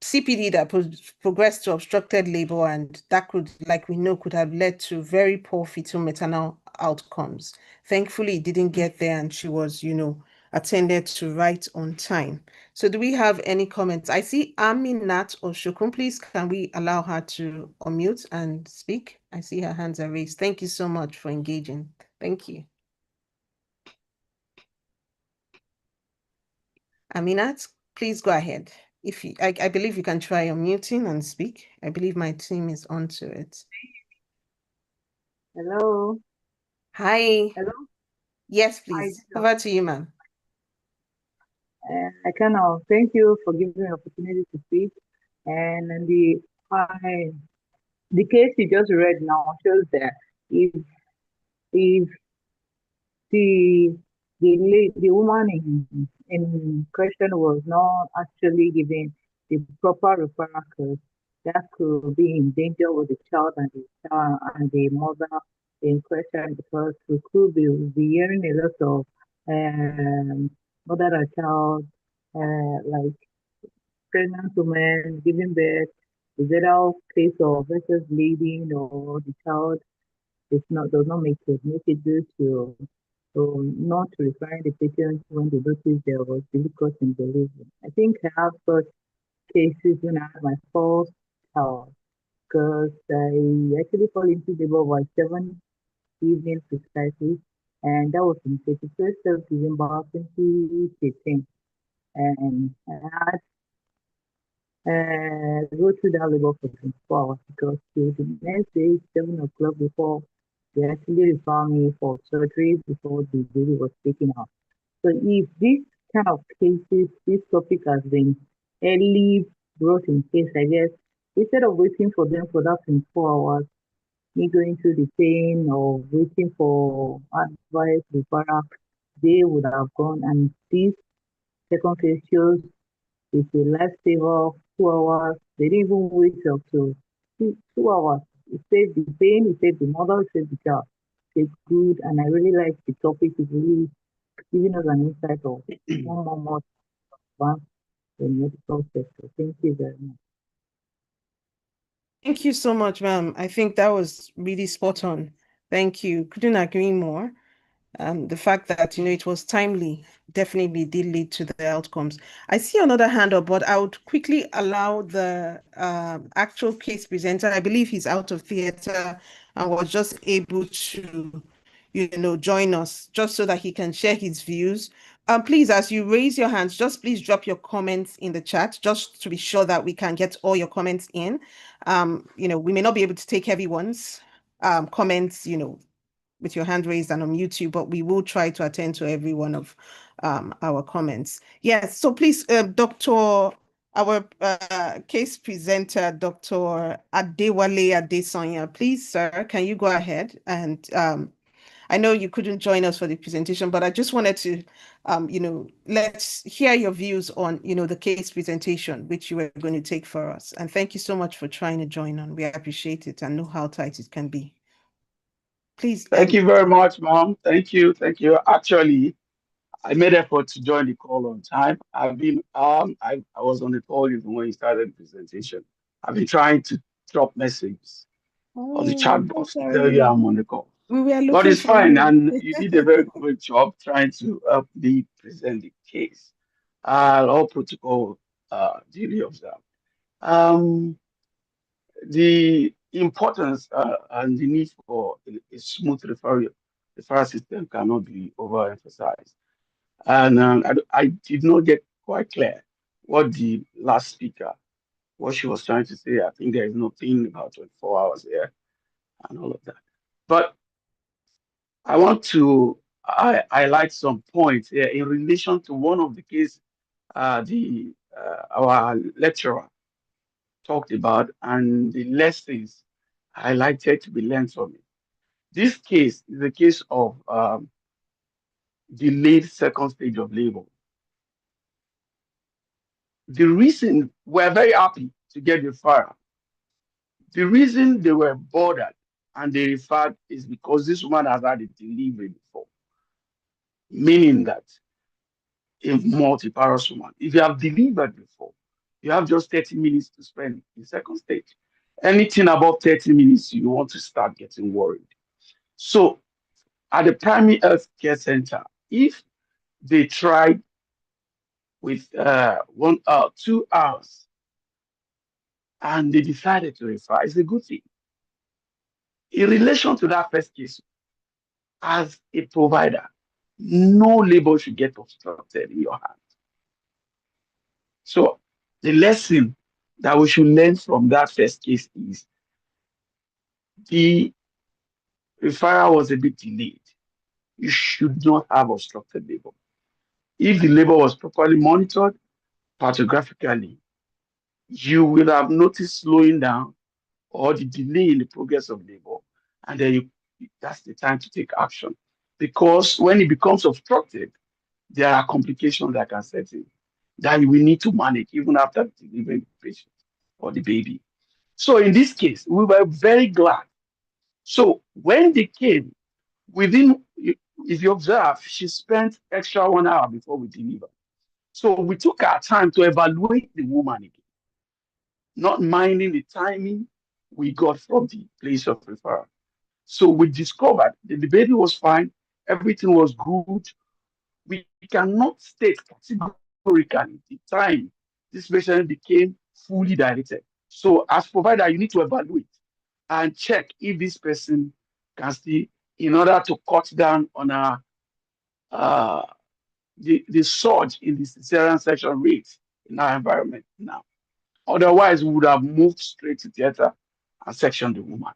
CPD that progressed to obstructed labor, and that could, like we know, could have led to very poor fetal maternal outcomes. Thankfully, it didn't get there, and she was, attended to right on time. So do we have any comments? I see Aminat Oshokun. Please, can we allow her to unmute and speak? I see her hands are raised. Thank you so much for engaging. Thank you. Aminat, please go ahead. If you, I believe you can try unmuting and speak. I believe my team is onto it. Hello. Hi. Hello. Yes, please. Over to you, ma'am. I can thank you for giving me the opportunity to speak. And the case you just read now shows that if the woman in question was not actually given the proper referral care, that could be in danger with the child and the mother in question, because we could be hearing a lot of mother and child like pregnant women giving birth. Is it a case of versus bleeding, or the child does not make it due to not referring the patient when they notice there was difficulty in delivery. I think I have such cases when I had my first child, because I actually fell into labor by 7 evening precisely, and that was on 31st of December 2015. And I had go through that labor for 24 hours, because till the next day, 7 o'clock, before they actually refer me for surgery before the baby was taken out. So if this kind of cases, this topic has been early brought in case, I guess, instead of waiting for them for that 24 hours, me going through the pain or waiting for advice, referral, they would have gone. And this second case shows it's a lifesaver, 2 hours. They didn't even wait up to 2 hours. It saved the pain, it saved the mother, it saved the child. It's good, and I really like the topic. It's really giving us an insight of more advanced in medical sector. Thank you very much. Thank you so much, ma'am. I think that was really spot on. Thank you. Couldn't agree more. The fact that, it was timely definitely did lead to the outcomes. I see another hand up, but I would quickly allow the actual case presenter. I believe he's out of theater and was just able to, join us just so that he can share his views. Please, as you raise your hands, just please drop your comments in the chat, just to be sure that we can get all your comments in. We may not be able to take everyone's comments, with your hand raised and on YouTube, but we will try to attend to every one of our comments. Yes, so please, our case presenter, Dr. Adewale Adesanya, please, sir, can you go ahead? And I know you couldn't join us for the presentation, but I just wanted to, let's hear your views on, the case presentation, which you were going to take for us. And thank you so much for trying to join on. We appreciate it and know how tight it can be. Please. Thank you very much, ma'am. Thank you. Thank you. Actually, I made effort to join the call on time. I was on the call even when you started the presentation. I've been trying to drop messages on the Oh, chat so box to tell you sorry. I'm on the call. We were But looking it's for fine, you. and you did a very good job trying to help me present the case. All protocol duly observed. Um, the importance and the need for a smooth referral system cannot be overemphasized. And I did not get quite clear what the last speaker, what she was trying to say. I think there is nothing about 24 hours here and all of that. But I want to highlight some points here in relation to one of the case the our lecturer talked about and the lessons highlighted to be learned from it. This case is a case of delayed second stage of labor. The reason we're very happy to get the referral, the reason they were bothered and they referred is because this woman has had a delivery before, meaning that a multiparous woman, if you have delivered before, you have just 30 minutes to spend in second stage. Anything above 30 minutes, you want to start getting worried. So at the primary health care center, if they tried with 2 hours and they decided to refer, it's a good thing. In relation to that first case, as a provider, no labor should get obstructed in your hand. So the lesson that we should learn from that first case is the referral was a bit delayed. You should not have obstructed labor. If the labor was properly monitored pathographically, you will have noticed slowing down or the delay in the progress of labor, and then that's the time to take action. Because when it becomes obstructed, there are complications that can set in that we need to manage even after delivering the patient or the baby. So in this case, we were very glad. So when they came, if you observe, she spent extra 1 hour before we delivered. So we took our time to evaluate the woman again, not minding the timing we got from the place of referral. So we discovered that the baby was fine, everything was good. We cannot state categorically the time this patient became fully dilated. So as provider, you need to evaluate and check if this person can still, in order to cut down on uh, the surge in the cesarean section rate in our environment now. Otherwise, we would have moved straight to theater and sectioned the woman.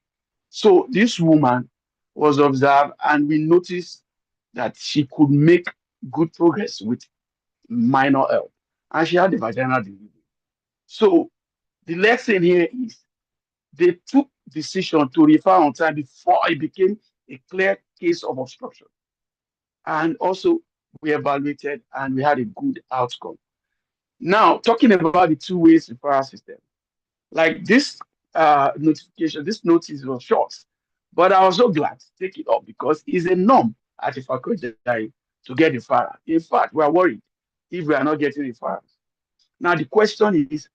So this woman was observed, and we noticed that she could make good progress with minor help, and she had the vaginal delivery. So the lesson here is they took decision to refer on time before it became a clear case of obstruction. And also, we evaluated and we had a good outcome. Now, talking about the two-way referral system, like this notification, this notice was short, but I was so glad to take it up because it's a norm at the faculty to get referral. In fact, we are worried if we are not getting referrals. Now, the question is,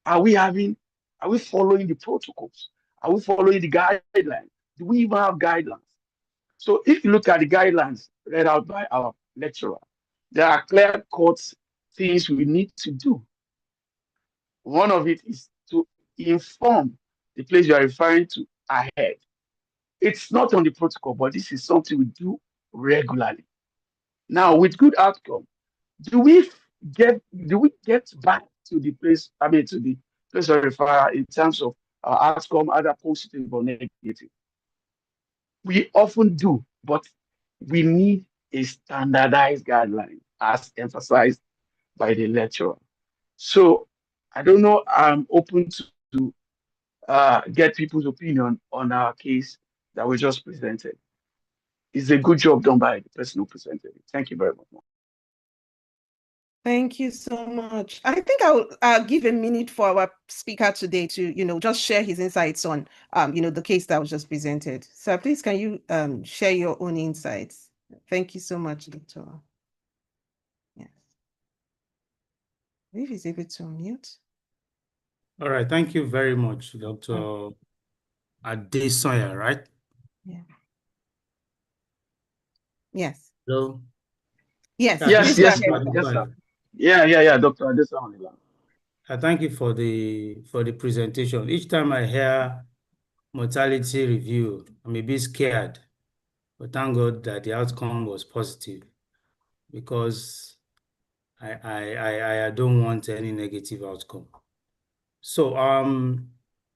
are we having, are we following the protocols? Are we following the guidelines? Do we even have guidelines? So if you look at the guidelines read out by our lecturer, there are clear-cut things we need to do. One of it is to inform the place you are referring to ahead. It's not on the protocol, but this is something we do regularly. Now, with good outcome, do we get back to the place, I mean, to the place of referral in terms of outcome, either positive or negative? We often do, but we need a standardized guideline as emphasized by the lecturer. So I don't know, I'm open to get people's opinion on our case that we just presented. It's a good job done by the person who presented it. Thank you very much. Thank you so much. I think I'll give a minute for our speaker today to, just share his insights on, the case that was just presented. So please, can you share your own insights? Thank you so much, Doctor. Yes. I believe he's able to unmute. All right. Thank you very much, Dr. Adesanya, right? Yeah. Yes. Hello. Yes. Yeah, Yes, Please go yes, ahead. yes, sir. Yeah, Doctor. This one. Thank you for the presentation. Each time I hear mortality review, I'm a bit scared, but thank God that the outcome was positive, because I don't want any negative outcome. So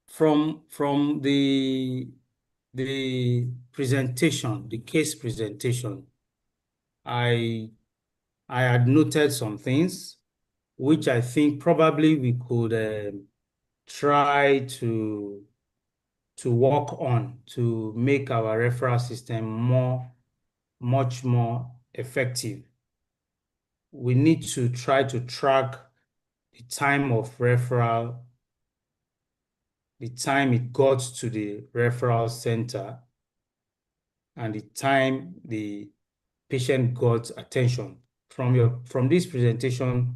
from the presentation, the case presentation, I had noted some things which I think probably we could try to work on to make our referral system much more effective. We need to try to track the time of referral, the time it got to the referral center, and the time the patient got attention. From this presentation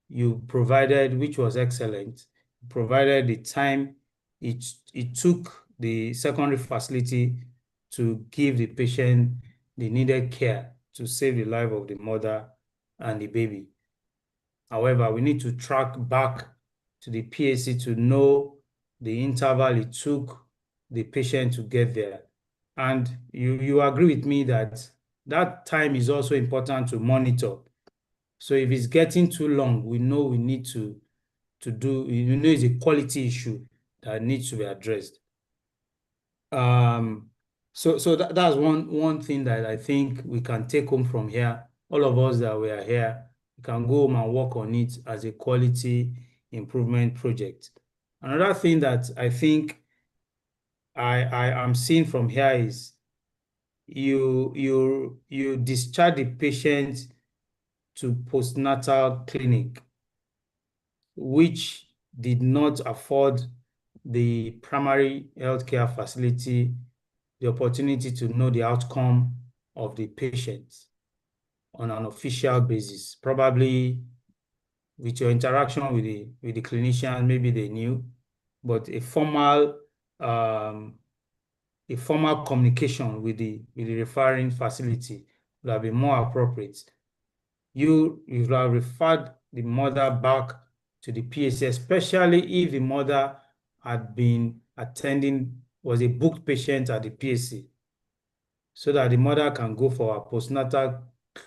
you provided, which was excellent, provided the time it took the secondary facility to give the patient the needed care to save the life of the mother and the baby. However, we need to track back to the PAC to know the interval it took the patient to get there. And you agree with me that that time is also important to monitor. So if it's getting too long, we know we need to do, it's a quality issue that needs to be addressed. So that's one thing that I think we can take home from here. All of us that we are here, we can go home and work on it as a quality improvement project. Another thing that I think I am seeing from here is you discharge the patient to postnatal clinic, which did not afford the primary healthcare facility the opportunity to know the outcome of the patient on an official basis. Probably with your interaction with the clinician, maybe they knew, but a formal communication with the referring facility would have been more appropriate. You would have referred the mother back to the PAC, especially if the mother had been was a booked patient at the PAC, so that the mother can go for a postnatal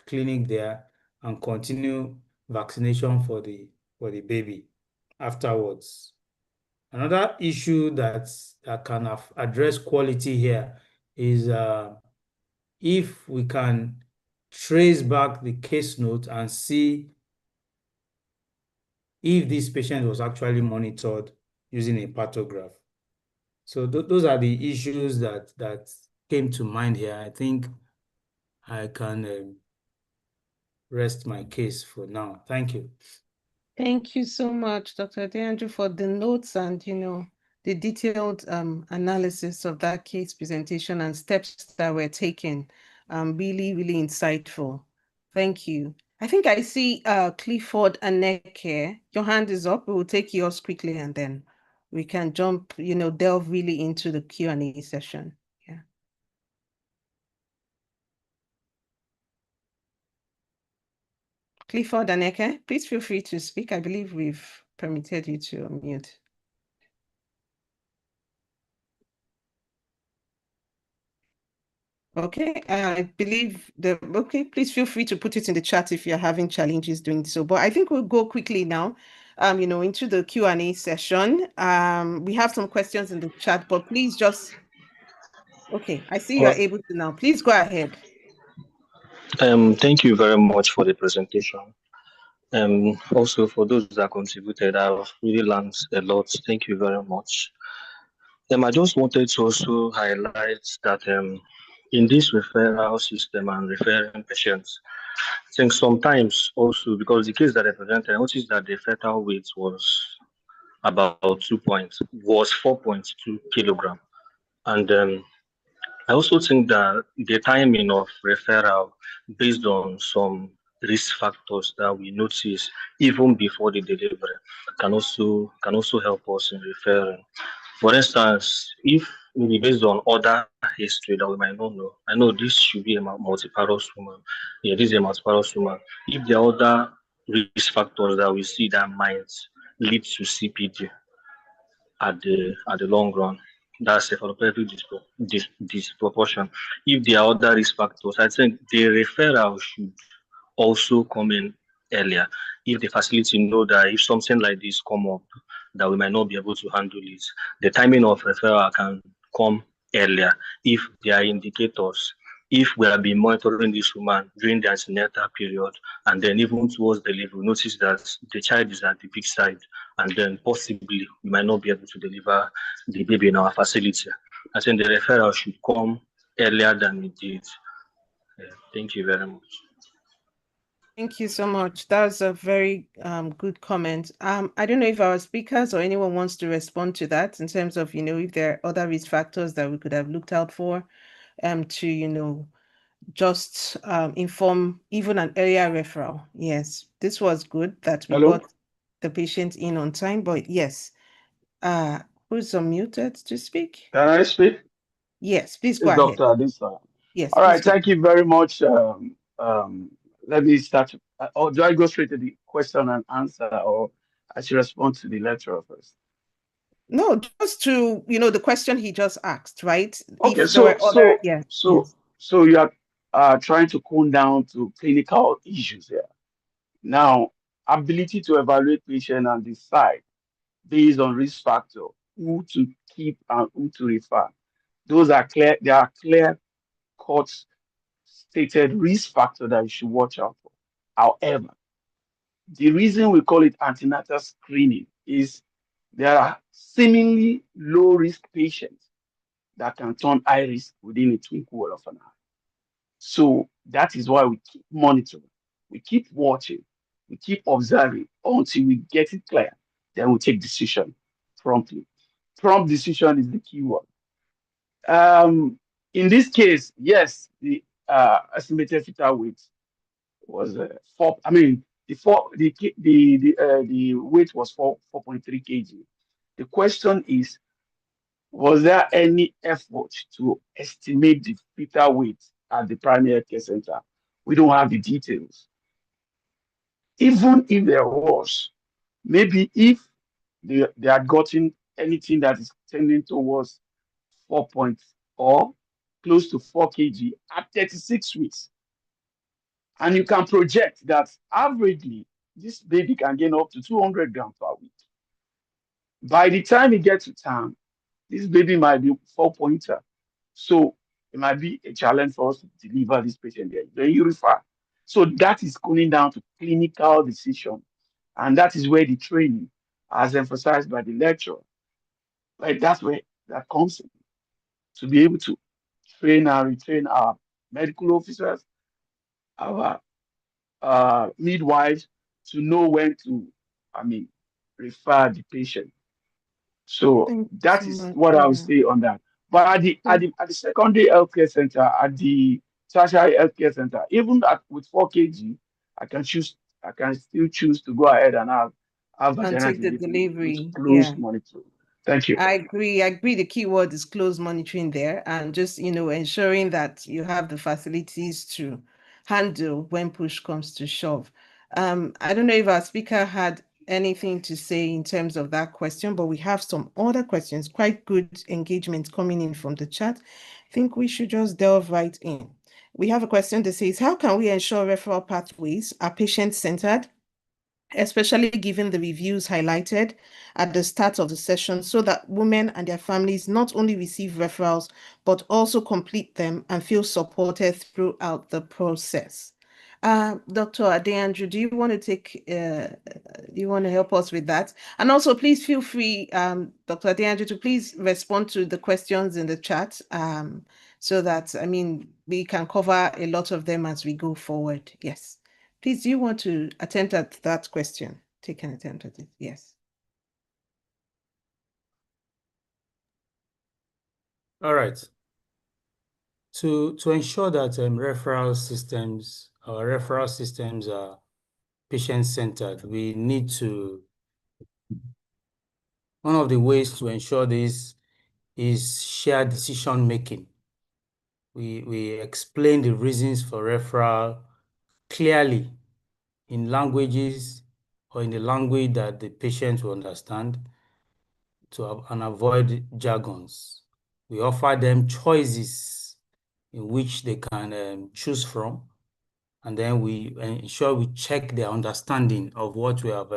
clinic there and continue vaccination for the baby afterwards. Another issue that can address quality here is if we can trace back the case note and see if this patient was actually monitored using a pathograph. So those are the issues that came to mind here. I think I can rest my case for now. Thank you. Thank you so much, Dr. DeAndre, for the notes and, the detailed analysis of that case presentation and steps that were taken. Really, really insightful. Thank you. I think I see Clifford and Neke. Your hand is up. We will take yours quickly and then we can jump, delve really into the Q&A session. Yeah. Clifford and Neke, please feel free to speak. I believe we've permitted you to unmute. Okay, I believe okay, please feel free to put it in the chat if you're having challenges doing so. But I think we'll go quickly now, into the Q&A session. We have some questions in the chat, but please just, okay, I see you are Well, able to now. Please go ahead. thank you very much for the presentation. Also for those that contributed, I've really learned a lot. Thank you very much. I just wanted to also highlight that in this referral system and referring patients, I think sometimes also because the case that I presented, I noticed that the fetal weight was about 4.2 kilogram, and I also think that the timing of referral based on some risk factors that we notice even before the delivery can also help us in referring. For instance, if maybe based on other history that we might not know, I know this should be a multiparous woman. Yeah, this is a multiparous woman. If there are other risk factors that we see that might lead to CPD, at the long run. That's cephalopetic disproportion. If there are other risk factors, I think the referral should also come in earlier. If the facility know that if something like this come up, that we might not be able to handle it, the timing of referral can come earlier if there are indicators. If we have been monitoring this woman during the antenatal period, and then even towards delivery, we notice that the child is at the big side, and then possibly we might not be able to deliver the baby in our facility. I think the referral should come earlier than it did. Thank you very much. Thank you so much. That was a very good comment. I don't know if our speakers or anyone wants to respond to that in terms of, if there are other risk factors that we could have looked out for, to, just inform even an earlier referral. Yes, this was good that we Hello, got the patient in on time, but yes. Who's unmuted to speak? can I speak? Yes, please go It's ahead. Dr. Adisa. Yes, All please right, go. thank you very much. Let me start. Or do I go straight to the question and answer, or I should respond to the lecturer first? No, just to, the question he just asked, right? Okay, If there were other, yeah, yes. so you are trying to come down to clinical issues here. Now, ability to evaluate patient and decide based on risk factor, who to keep and who to refer. Those are clear. There are clear cut stated risk factor that you should watch out for. However, the reason we call it antenatal screening is there are seemingly low risk patients that can turn high risk within a twinkle of an eye. So that is why we keep monitoring, we keep watching, we keep observing until we get it clear. Then we take decision promptly. Prompt decision is the key word. In this case, yes, the estimated fetal weight was four. I mean, the weight was 4.3 kg. The question is, was there any effort to estimate the fetal weight at the primary care center? We don't have the details. Even if there was, maybe if they had gotten anything that is tending towards 4 point or close to 4 kg at 36 weeks, and you can project that averagely this baby can gain up to 200 grams per week. By the time it gets to term, this baby might be 4 pointer. So it might be a challenge for us to deliver this patient there. Then you refer. So that is coming down to clinical decision. And that is where the training, as emphasized by the lecturer, right? That's where that comes in. To be able to train and retrain our medical officers, our midwives to know when to, I mean, refer the patient. So Thank you that so is much. what I would Yeah. say on that. But at the secondary healthcare center, at the tertiary healthcare center, even with 4 kg, I can still choose to go ahead and have And vaginal take the delivery with delivery. close Yeah. monitoring. Thank you. I agree. I agree. The key word is close monitoring there and just, ensuring that you have the facilities to handle when push comes to shove. I don't know if our speaker had anything to say in terms of that question, but we have some other questions, quite good engagement coming in from the chat. I think we should just delve right in. We have a question that says, how can we ensure referral pathways are patient-centered, especially given the reviews highlighted at the start of the session, so that women and their families not only receive referrals, but also complete them and feel supported throughout the process? Dr. Adeandru, do you want to help us with that? And also, please feel free, Dr. Adeandru, to please respond to the questions in the chat, so that, I mean, we can cover a lot of them as we go forward. Yes. Please, do you want to attempt at that question? Take an attempt at it. Yes. All right. To ensure that our referral systems are patient-centered, we need to, one of the ways to ensure this is shared decision making. We explain the reasons for referral clearly in languages or in the language that the patient will understand and avoid jargons. We offer them choices in which they can choose from, and then we ensure we check their understanding of what we have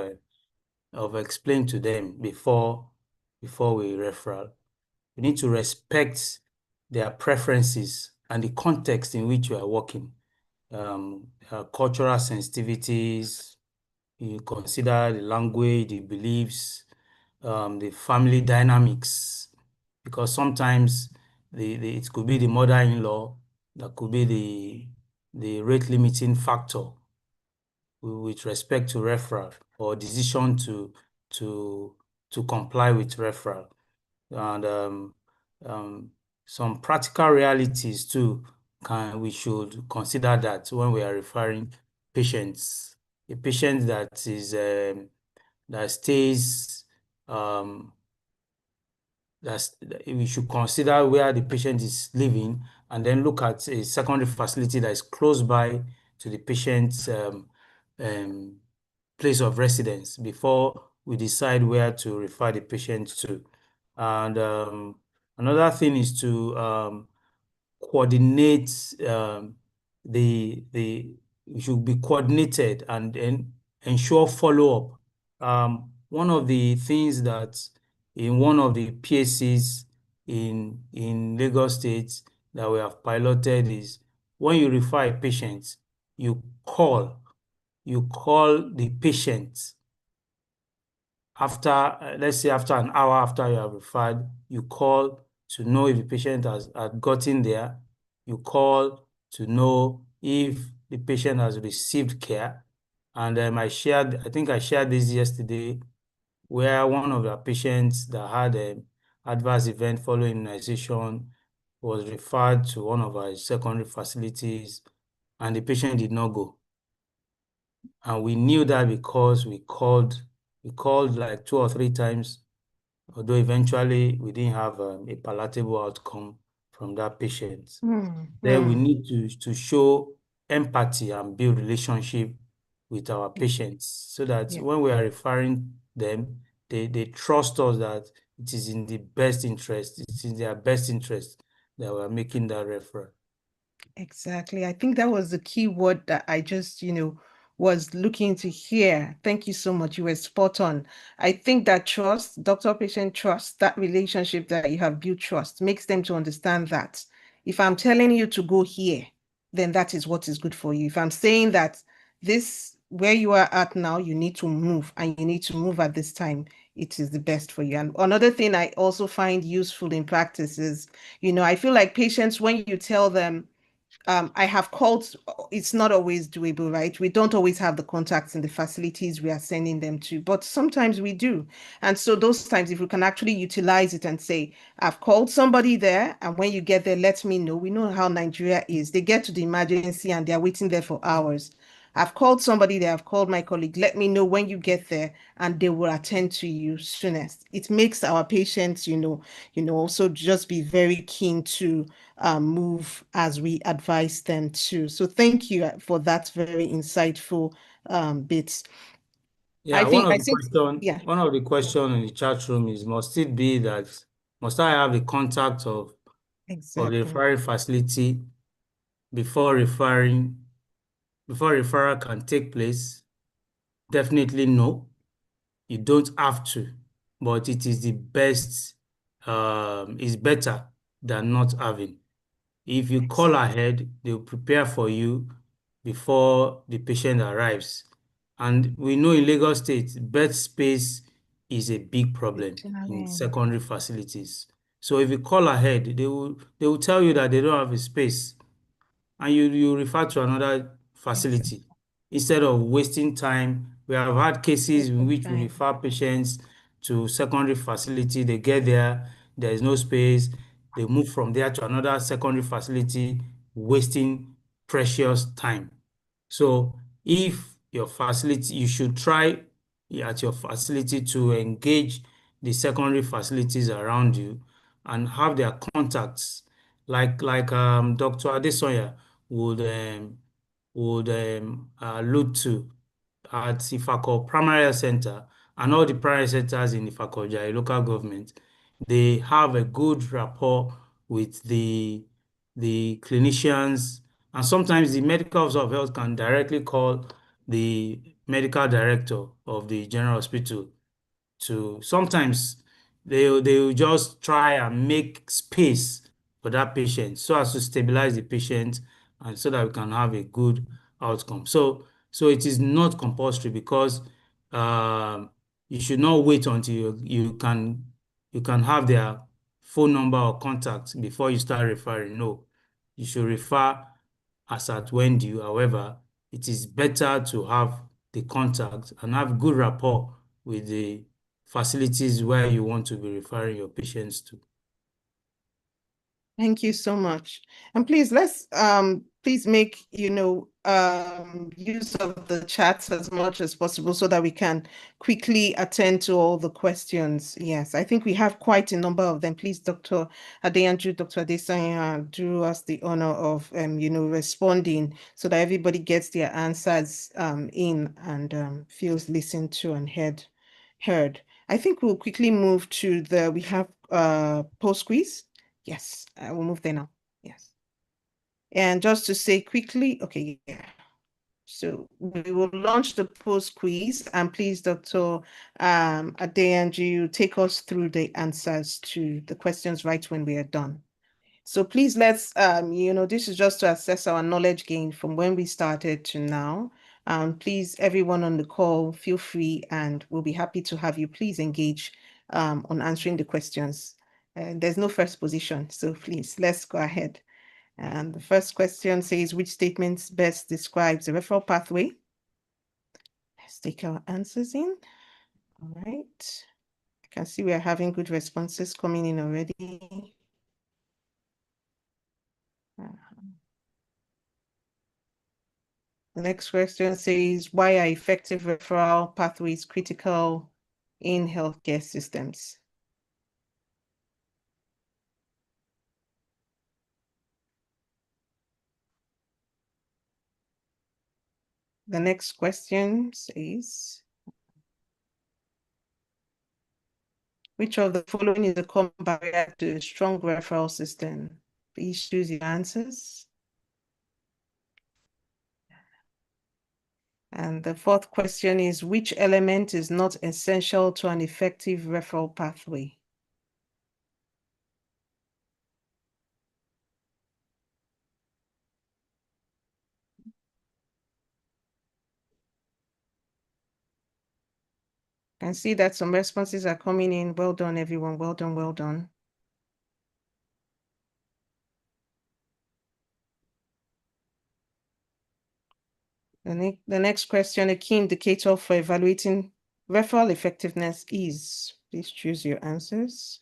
explained to them before we refer. We need to respect their preferences and the context in which we are working. Cultural sensitivities, you consider the language, the beliefs, the family dynamics, because sometimes it could be the mother-in-law that could be the rate limiting factor with respect to referral or decision to comply with referral. And some practical realities too, we should consider that when we are referring patients. A patient that stays we should consider where the patient is living and then look at a secondary facility that is close by to the patient's place of residence before we decide where to refer the patient to. And another thing is to coordinate we should be coordinated and ensure follow-up. One of the things that in one of the PSCs in Lagos State that we have piloted is when you refer a patient, you call the patient after, let's say after an hour after you have referred, you call to know if the patient has gotten there. You call to know if the patient has received care. And I think I shared this yesterday, where one of the patients that had an adverse event following immunization was referred to one of our secondary facilities, and the patient did not go. And we knew that because we called like 2 or 3 times, although eventually we didn't have a palatable outcome from that patient. Then we need to show empathy and build relationship with our patients so that when we are referring them, they trust us that it is in their best interest that we are making that referral. Exactly. I think that was the key word that I just, was looking to hear. Thank you so much. You were spot on. I think that trust, doctor-patient trust, that relationship that you have built trust makes them to understand that if I'm telling you to go here, then that is what is good for you. If I'm saying that this, where you are at now, you need to move and you need to move at this time, it is the best for you. And another thing I also find useful in practice is, I feel like patients, when you tell them, I have called, it's not always doable, right? We don't always have the contacts in the facilities we are sending them to, but sometimes we do. And so those times, if we can actually utilize it and say, I've called somebody there, and when you get there, let me know. We know how Nigeria is. They get to the emergency and they're waiting there for hours. I've called somebody there, I've called my colleague, let me know when you get there, and they will attend to you soonest. It makes our patients, also just be very keen to move as we advise them to. So thank you for that very insightful bits. Yeah, I think, yeah, one of the question in the chat room is, must it be that, must I have the contact of the exactly. referring facility before referral can take place? Definitely no. You don't have to, but it is the best, is better than not having. If you call ahead, they'll prepare for you before the patient arrives. And we know in Lagos State, bed space is a big problem in Challenge. secondary facilities. So if you call ahead, they will tell you that they don't have a space, and you refer to another Exactly. facility instead of wasting time. We have had cases in Wasting which we time. refer patients to secondary facility. They get there is no space. They move from there to another secondary facility, wasting precious time. So if your facility, you should try at your facility to engage the secondary facilities around you and have their contacts, like Dr. Adesoya would allude to at Ifako Primary Health Center and all the primary centers in Ifako local government. They have a good rapport with the clinicians, and sometimes the medical officer of health can directly call the medical director of the general hospital to, sometimes they'll just try and make space for that patient so as to stabilize the patient and so that we can have a good outcome. So it is not compulsory, because you should not wait until you can have their phone number or contact before you start referring. No, you should refer as at when due. However, it is better to have the contact and have good rapport with the facilities where you want to be referring your patients to. Thank you so much. And please let's please make use of the chats as much as possible so that we can quickly attend to all the questions. Yes, I think we have quite a number of them. Please, Dr. Adeyanju, Dr. Adesanya, do us the honor of responding so that everybody gets their answers in and feels listened to and heard. I think we'll quickly move to we have post quiz. Yes, I will move there now. Yes. And just to say quickly, okay, yeah. So we will launch the post quiz, and please, Dr. Adeyanju, take us through the answers to the questions right when we are done. So please let's, this is just to assess our knowledge gain from when we started to now. Please, everyone on the call, feel free, and we'll be happy to have you. Please engage on answering the questions. There's no first position, so please, let's go ahead. And the first question says, which statement best describes the referral pathway? Let's take our answers in. All right. I can see we are having good responses coming in already. The next question says, why are effective referral pathways critical in healthcare systems? The next question says, which of the following is a common barrier to a strong referral system? Please choose your answers. And the fourth question is, which element is not essential to an effective referral pathway? I can see that some responses are coming in. Well done, everyone. Well done, well done. The next question, a key indicator for evaluating referral effectiveness is, please choose your answers.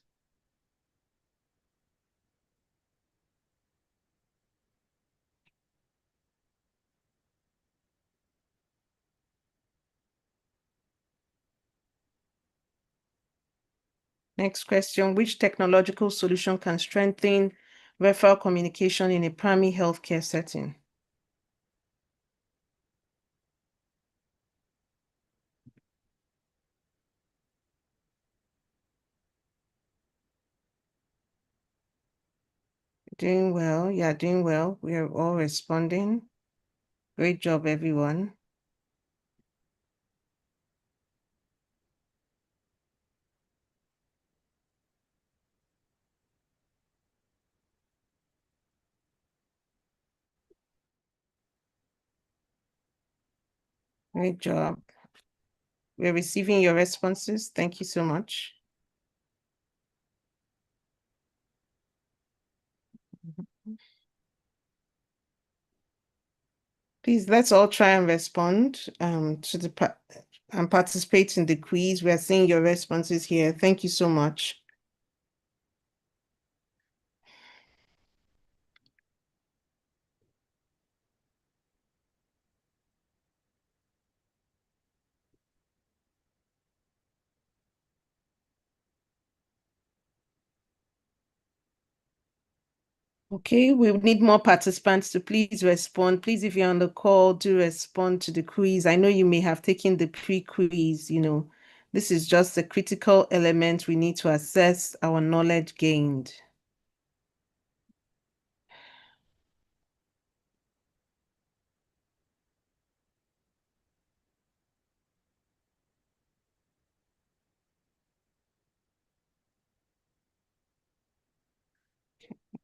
Next question, which technological solution can strengthen referral communication in a primary healthcare setting? doing well. Yeah, doing well. We are all responding. Great job, everyone. Great job. We're receiving your responses. Thank you so much. Please, let's all try and respond to the and participate in the quiz. We are seeing your responses here. Thank you so much. Okay, we need more participants to please respond. Please, if you're on the call, do respond to the quiz. I know you may have taken the pre-quiz, This is just a critical element. We need to assess our knowledge gained.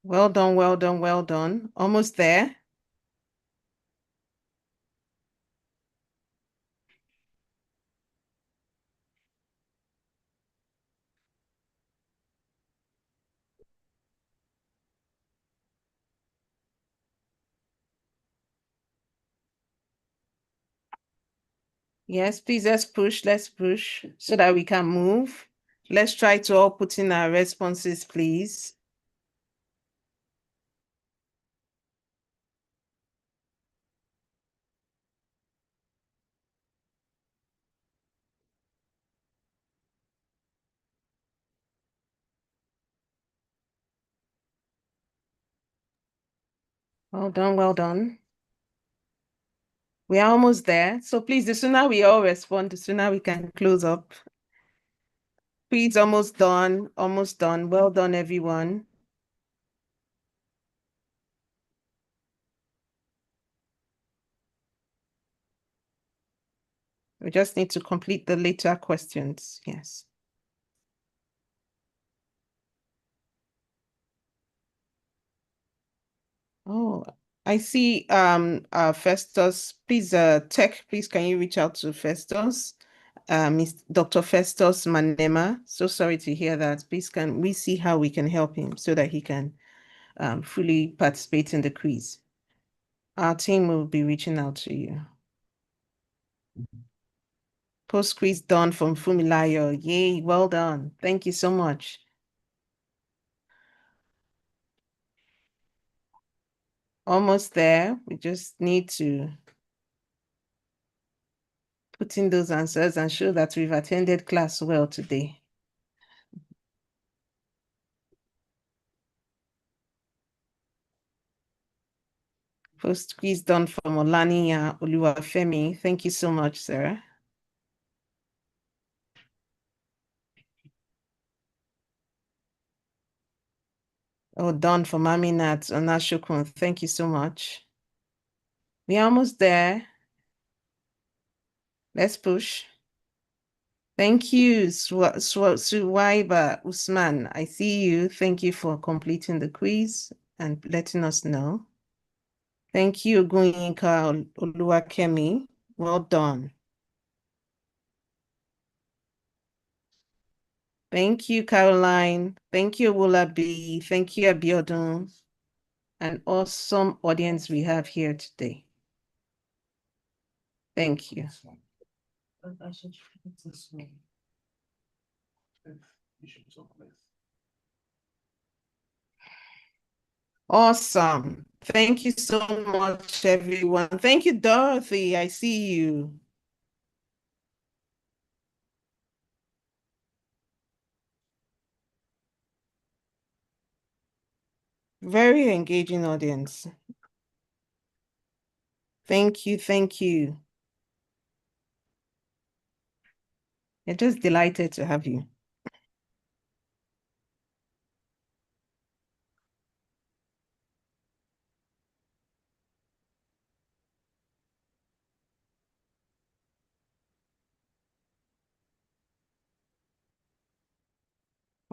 Well done, well done, well done. Almost there. Yes, please, let's push so that we can move. Let's try to all put in our responses, please. Well done, well done. We are almost there. So please, the sooner we all respond, the sooner we can close up. Please, almost done, almost done. Well done, everyone. We just need to complete the later questions. Yes. Oh, I see Festus. Please, Tech, please can you reach out to Festus? Dr. Festus Manema. So sorry to hear that. Please can we see how we can help him so that he can fully participate in the quiz. Our team will be reaching out to you. Post quiz done from Fumilayo. Yay, well done. Thank you so much. Almost there. We just need to put in those answers and show that we've attended class well today. Post quiz done from Olaniya Oluwafemi. Thank you so much, Sarah. Oh, done from Aminat Onashukun. Thank you so much. We're almost there. Let's push. Thank you, Suwaiba Usman. I see you. Thank you for completing the quiz and letting us know. Thank you, Ogunyinka Oluwakemi. Well done. Thank you, Caroline. Thank you, Wulabi. Thank you, Abiodun. An awesome audience we have here today. Thank you. Awesome. Thank you so much, everyone. Thank you, Dorothy. I see you. Very engaging audience. Thank you. Thank you. We're just delighted to have you.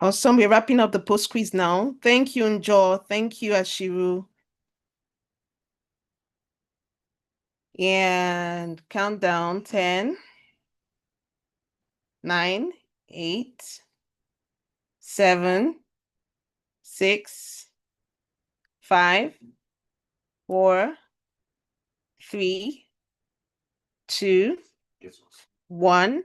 Awesome. We're wrapping up the post quiz now. Thank you, Njo. Thank you, Ashiru. And countdown 10, 9, 8, 7, 6, 5, 4, 3, 2, 1.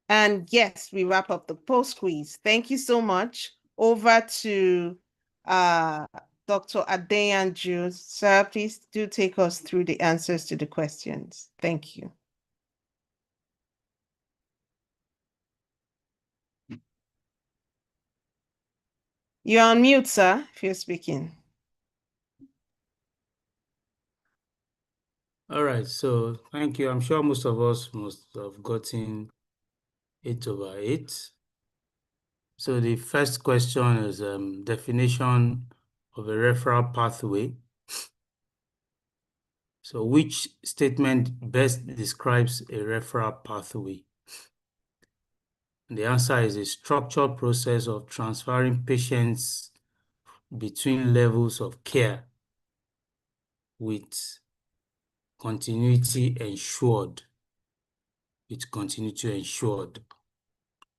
And yes, we wrap up the post quiz. Thank you so much. Over to Dr. Adeyanju. Sir, please do take us through the answers to the questions. Thank you. You're on mute, sir, if you're speaking. All right, so thank you. I'm sure most of us must have gotten 8/8. So the first question is definition of a referral pathway. So which statement best describes a referral pathway? And the answer is a structured process of transferring patients between levels of care with continuity ensured.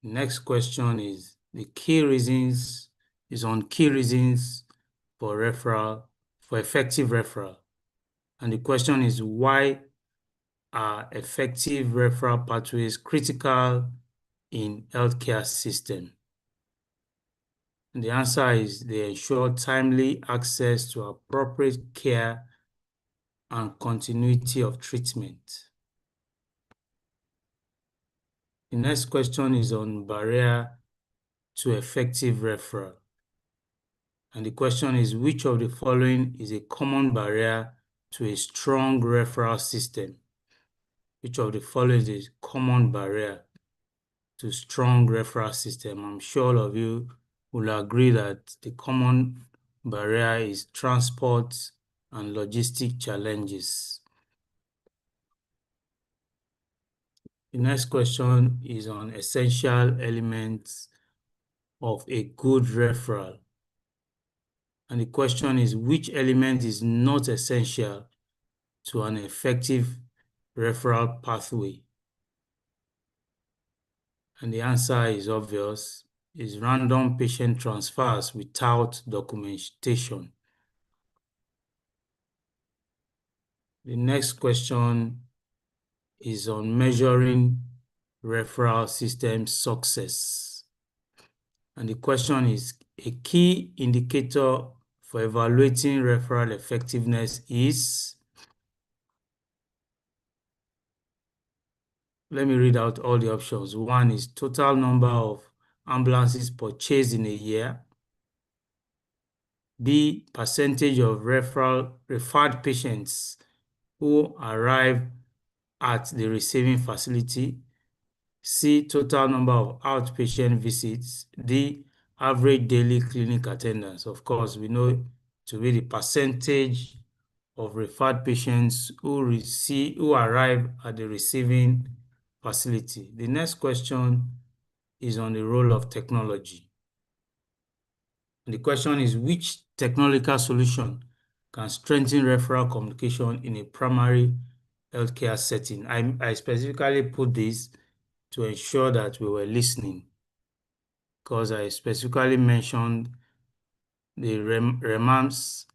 Next question is on key reasons for effective referral. And the question is, why are effective referral pathways critical in healthcare system? And the answer is they ensure timely access to appropriate care and continuity of treatment. The next question is on barrier to effective referral. And the question is, which of the following is a common barrier to a strong referral system? Which of the following is a common barrier to strong referral system? I'm sure all of you will agree that the common barrier is transport and logistic challenges. The next question is on essential elements of a good referral. And the question is, which element is not essential to an effective referral pathway? And the answer is obvious, is random patient transfers without documentation. The next question is on measuring referral system success. And the question is, a key indicator for evaluating referral effectiveness is, let me read out all the options. One is total number of ambulances purchased in a year. B, percentage of referred patients who arrive at the receiving facility. C, total number of outpatient visits. D, average daily clinic attendance. Of course, we know to be the percentage of referred patients who arrive at the receiving facility. The next question is on the role of technology. And the question is, which technological solution can strengthen referral communication in a primary healthcare setting? I specifically put this to ensure that we were listening, because I specifically mentioned the REMAMS,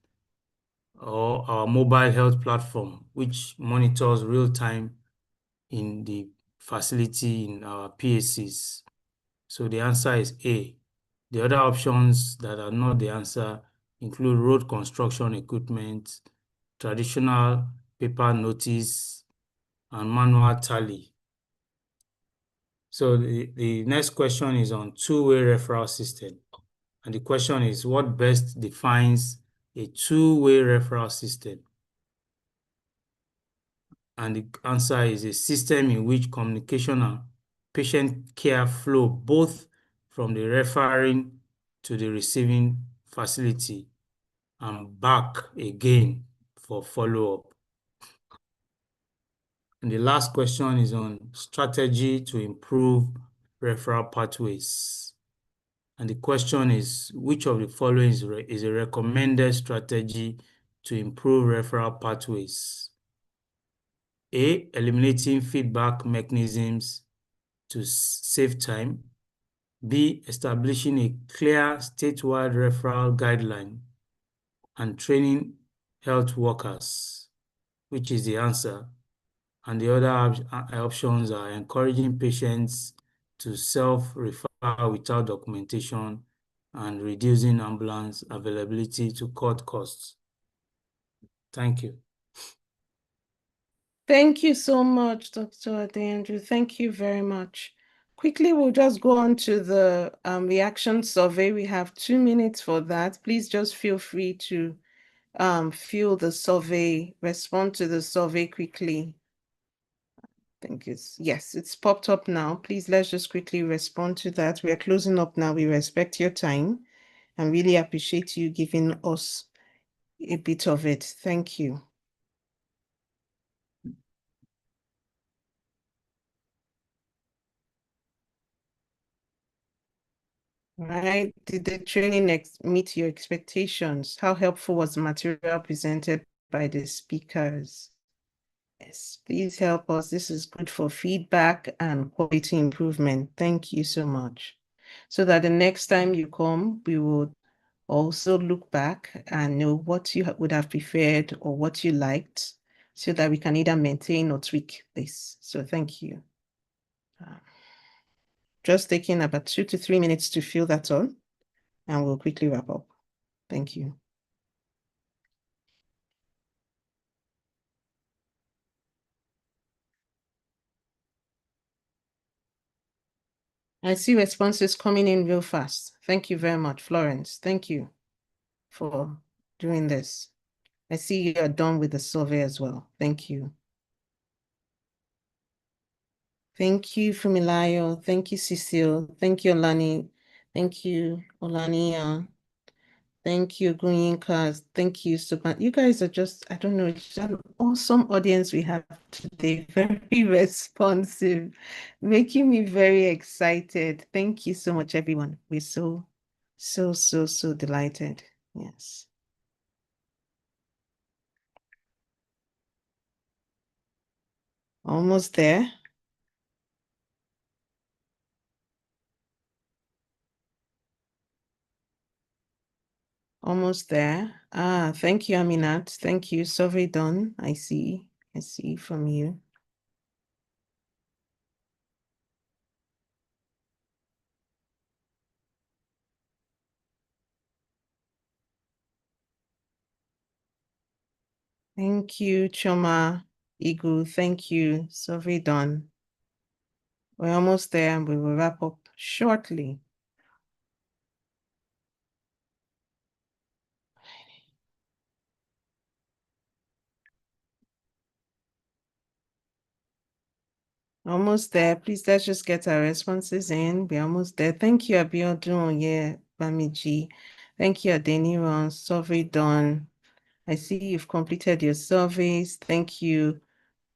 or our mobile health platform, which monitors real time in the facility in our PACs. So the answer is A. The other options that are not the answer include road construction equipment, traditional paper notice, and manual tally. So the next question is on two-way referral system. And the question is, what best defines a two-way referral system? And the answer is a system in which communication and patient care flow both from the referring to the receiving facility and back again for follow-up. And the last question is on strategy to improve referral pathways. And the question is, which of the following is a recommended strategy to improve referral pathways? A, eliminating feedback mechanisms to save time. B, establishing a clear statewide referral guideline and training health workers, which is the answer. And the other options are encouraging patients to self-refer without documentation and reducing ambulance availability to cut costs. Thank you. Thank you so much, Dr. Adeandrew. Thank you very much. Quickly, we'll just go on to the reaction survey. We have 2 minutes for that. Please just feel free to fill the survey, respond to the survey quickly. I think it's popped up now. Please, let's just quickly respond to that. We are closing up now. We respect your time and really appreciate you giving us a bit of it. Thank you. Right. Did the training meet your expectations? How helpful was the material presented by the speakers? Yes, please help us. This is good for feedback and quality improvement. Thank you so much. So that the next time you come, we would also look back and know what you would have preferred or what you liked so that we can either maintain or tweak this. So thank you. Just taking about 2 to 3 minutes to fill that on, and we'll quickly wrap up. Thank you. I see responses coming in real fast. Thank you very much, Florence. Thank you for doing this. I see you are done with the survey as well. Thank you. Thank you, Fumilayo. Thank you, Cecile. Thank you, Olani. Thank you, Olania. Thank you, Gunyinka. Thank you, Supan. You guys are just, I don't know, it's an awesome audience we have today. Very responsive, making me very excited. Thank you so much, everyone. We're so delighted. Yes. Almost there. Almost there. Thank you, Aminat. Thank you. Survey done. I see from you. Thank you, Choma, Igu. Thank you. Survey done. We're almost there and we will wrap up shortly. Almost there. Please, let's just get our responses in. We're almost there. Thank you, Abiodun. Yeah, Bamiji. Thank you, Adeniran. Survey done. I see you've completed your surveys. Thank you.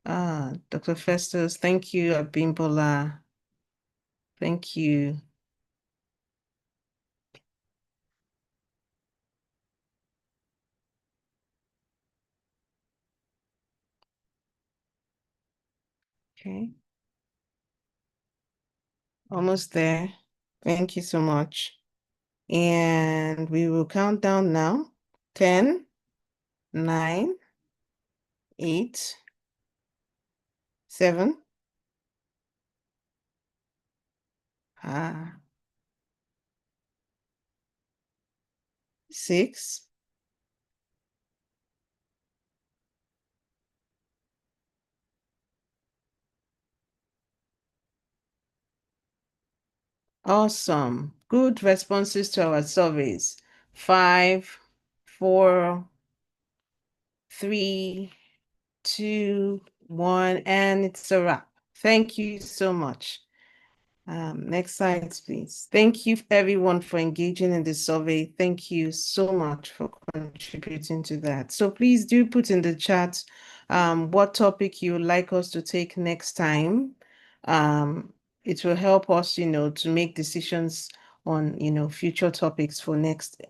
Dr. Festus. Thank you, Abimbola. Thank you. Okay. Almost there. Thank you so much. And we will count down now. 10, 9, 8, 7, 6, 'Awesome. Good responses to our surveys. 5, 4, 3, 2, 1, and it's a wrap. Thank you so much. Next slide, please. Thank you everyone for engaging in this survey. Thank you so much for contributing to that. So please do put in the chat what topic you would like us to take next time. It will help us, to make decisions on, future topics for next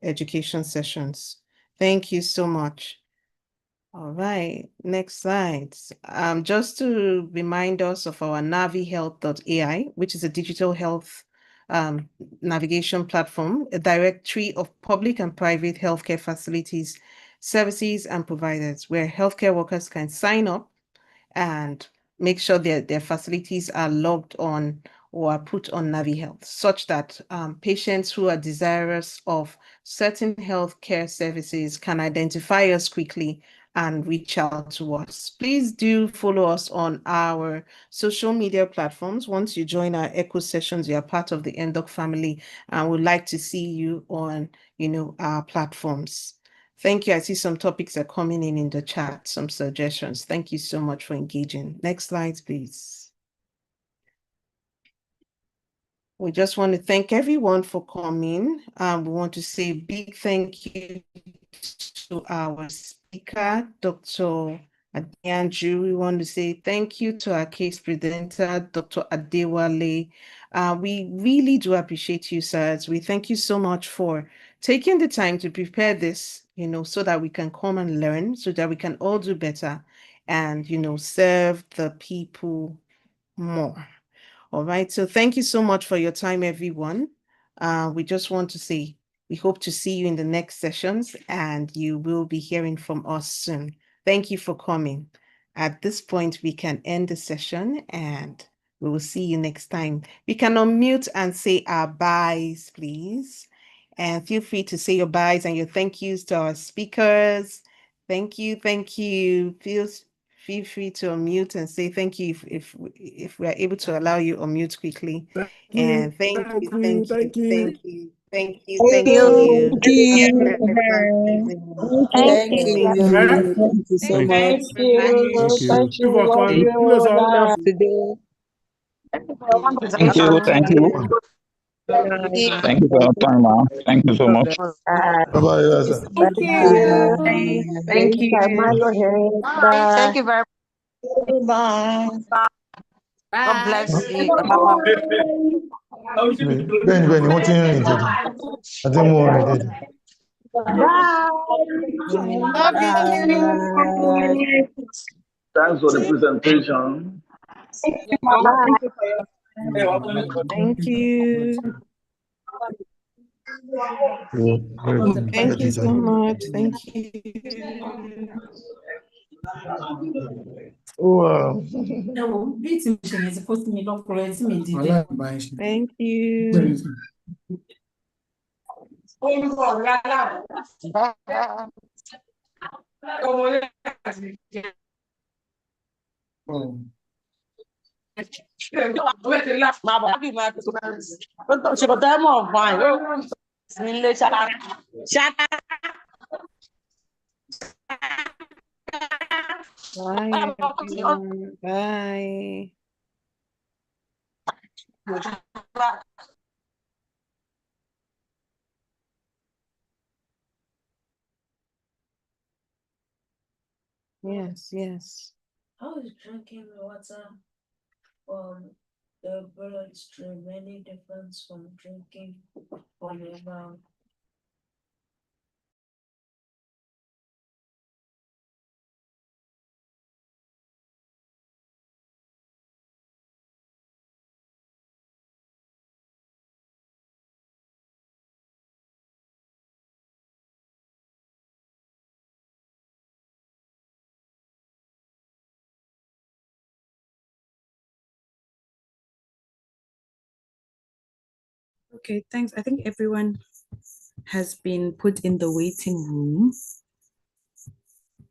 education sessions. Thank you so much. All right, next slide. Just to remind us of our navihealth.ai, which is a digital health navigation platform, a directory of public and private healthcare facilities, services, and providers where healthcare workers can sign up and make sure their facilities are logged on or are put on NaviHealth, such that patients who are desirous of certain healthcare services can identify us quickly and reach out to us. Please do follow us on our social media platforms. Once you join our Echo sessions, you are part of the MDoc family, and we'd like to see you on, our platforms. Thank you. I see some topics are coming in the chat, some suggestions. Thank you so much for engaging. Next slide, please. We just want to thank everyone for coming. We want to say a big thank you to our speaker, Dr. Adeyanju. We want to say thank you to our case presenter, Dr. Adewale. We really do appreciate you, sirs. We thank you so much for taking the time to prepare this, so that we can come and learn, so that we can all do better and, serve the people more. All right. So thank you so much for your time, everyone. We just want to say we hope to see you in the next sessions, and you will be hearing from us soon. Thank you for coming. At this point, we can end the session, and we will see you next time. We can unmute and say our byes, please. And feel free to say your byes and your thank yous to our speakers. Thank you. Thank you. Feel free to unmute and say thank you if we are able to allow you unmute quickly. And thank you. Thank you. Thank you. Thank you. Thank Thank you. Thank you so Thank you. much. Thank you. You for coming. Wonderful today. Thank you. Thank you. Thank you for your time, man. Thank you so much. Bye-bye. Thank you. Thank Thank you. you. Bye. Thank you very Bye. much. God bless you. Bẹ́ẹ̀ni bẹ́ẹ̀ni wọ́n ti ń rìn dédé. A ti ń mú wọn rìn dédé. Love you. Thanks for the presentation. Thank you. Thank you so much. Thank you. Wow. Thank you. Bye, everyone. Bye. Yes, yes. I was drinking water from the bloodstream, any difference from drinking from your mouth. Okay, thanks. I think everyone has been put in the waiting room.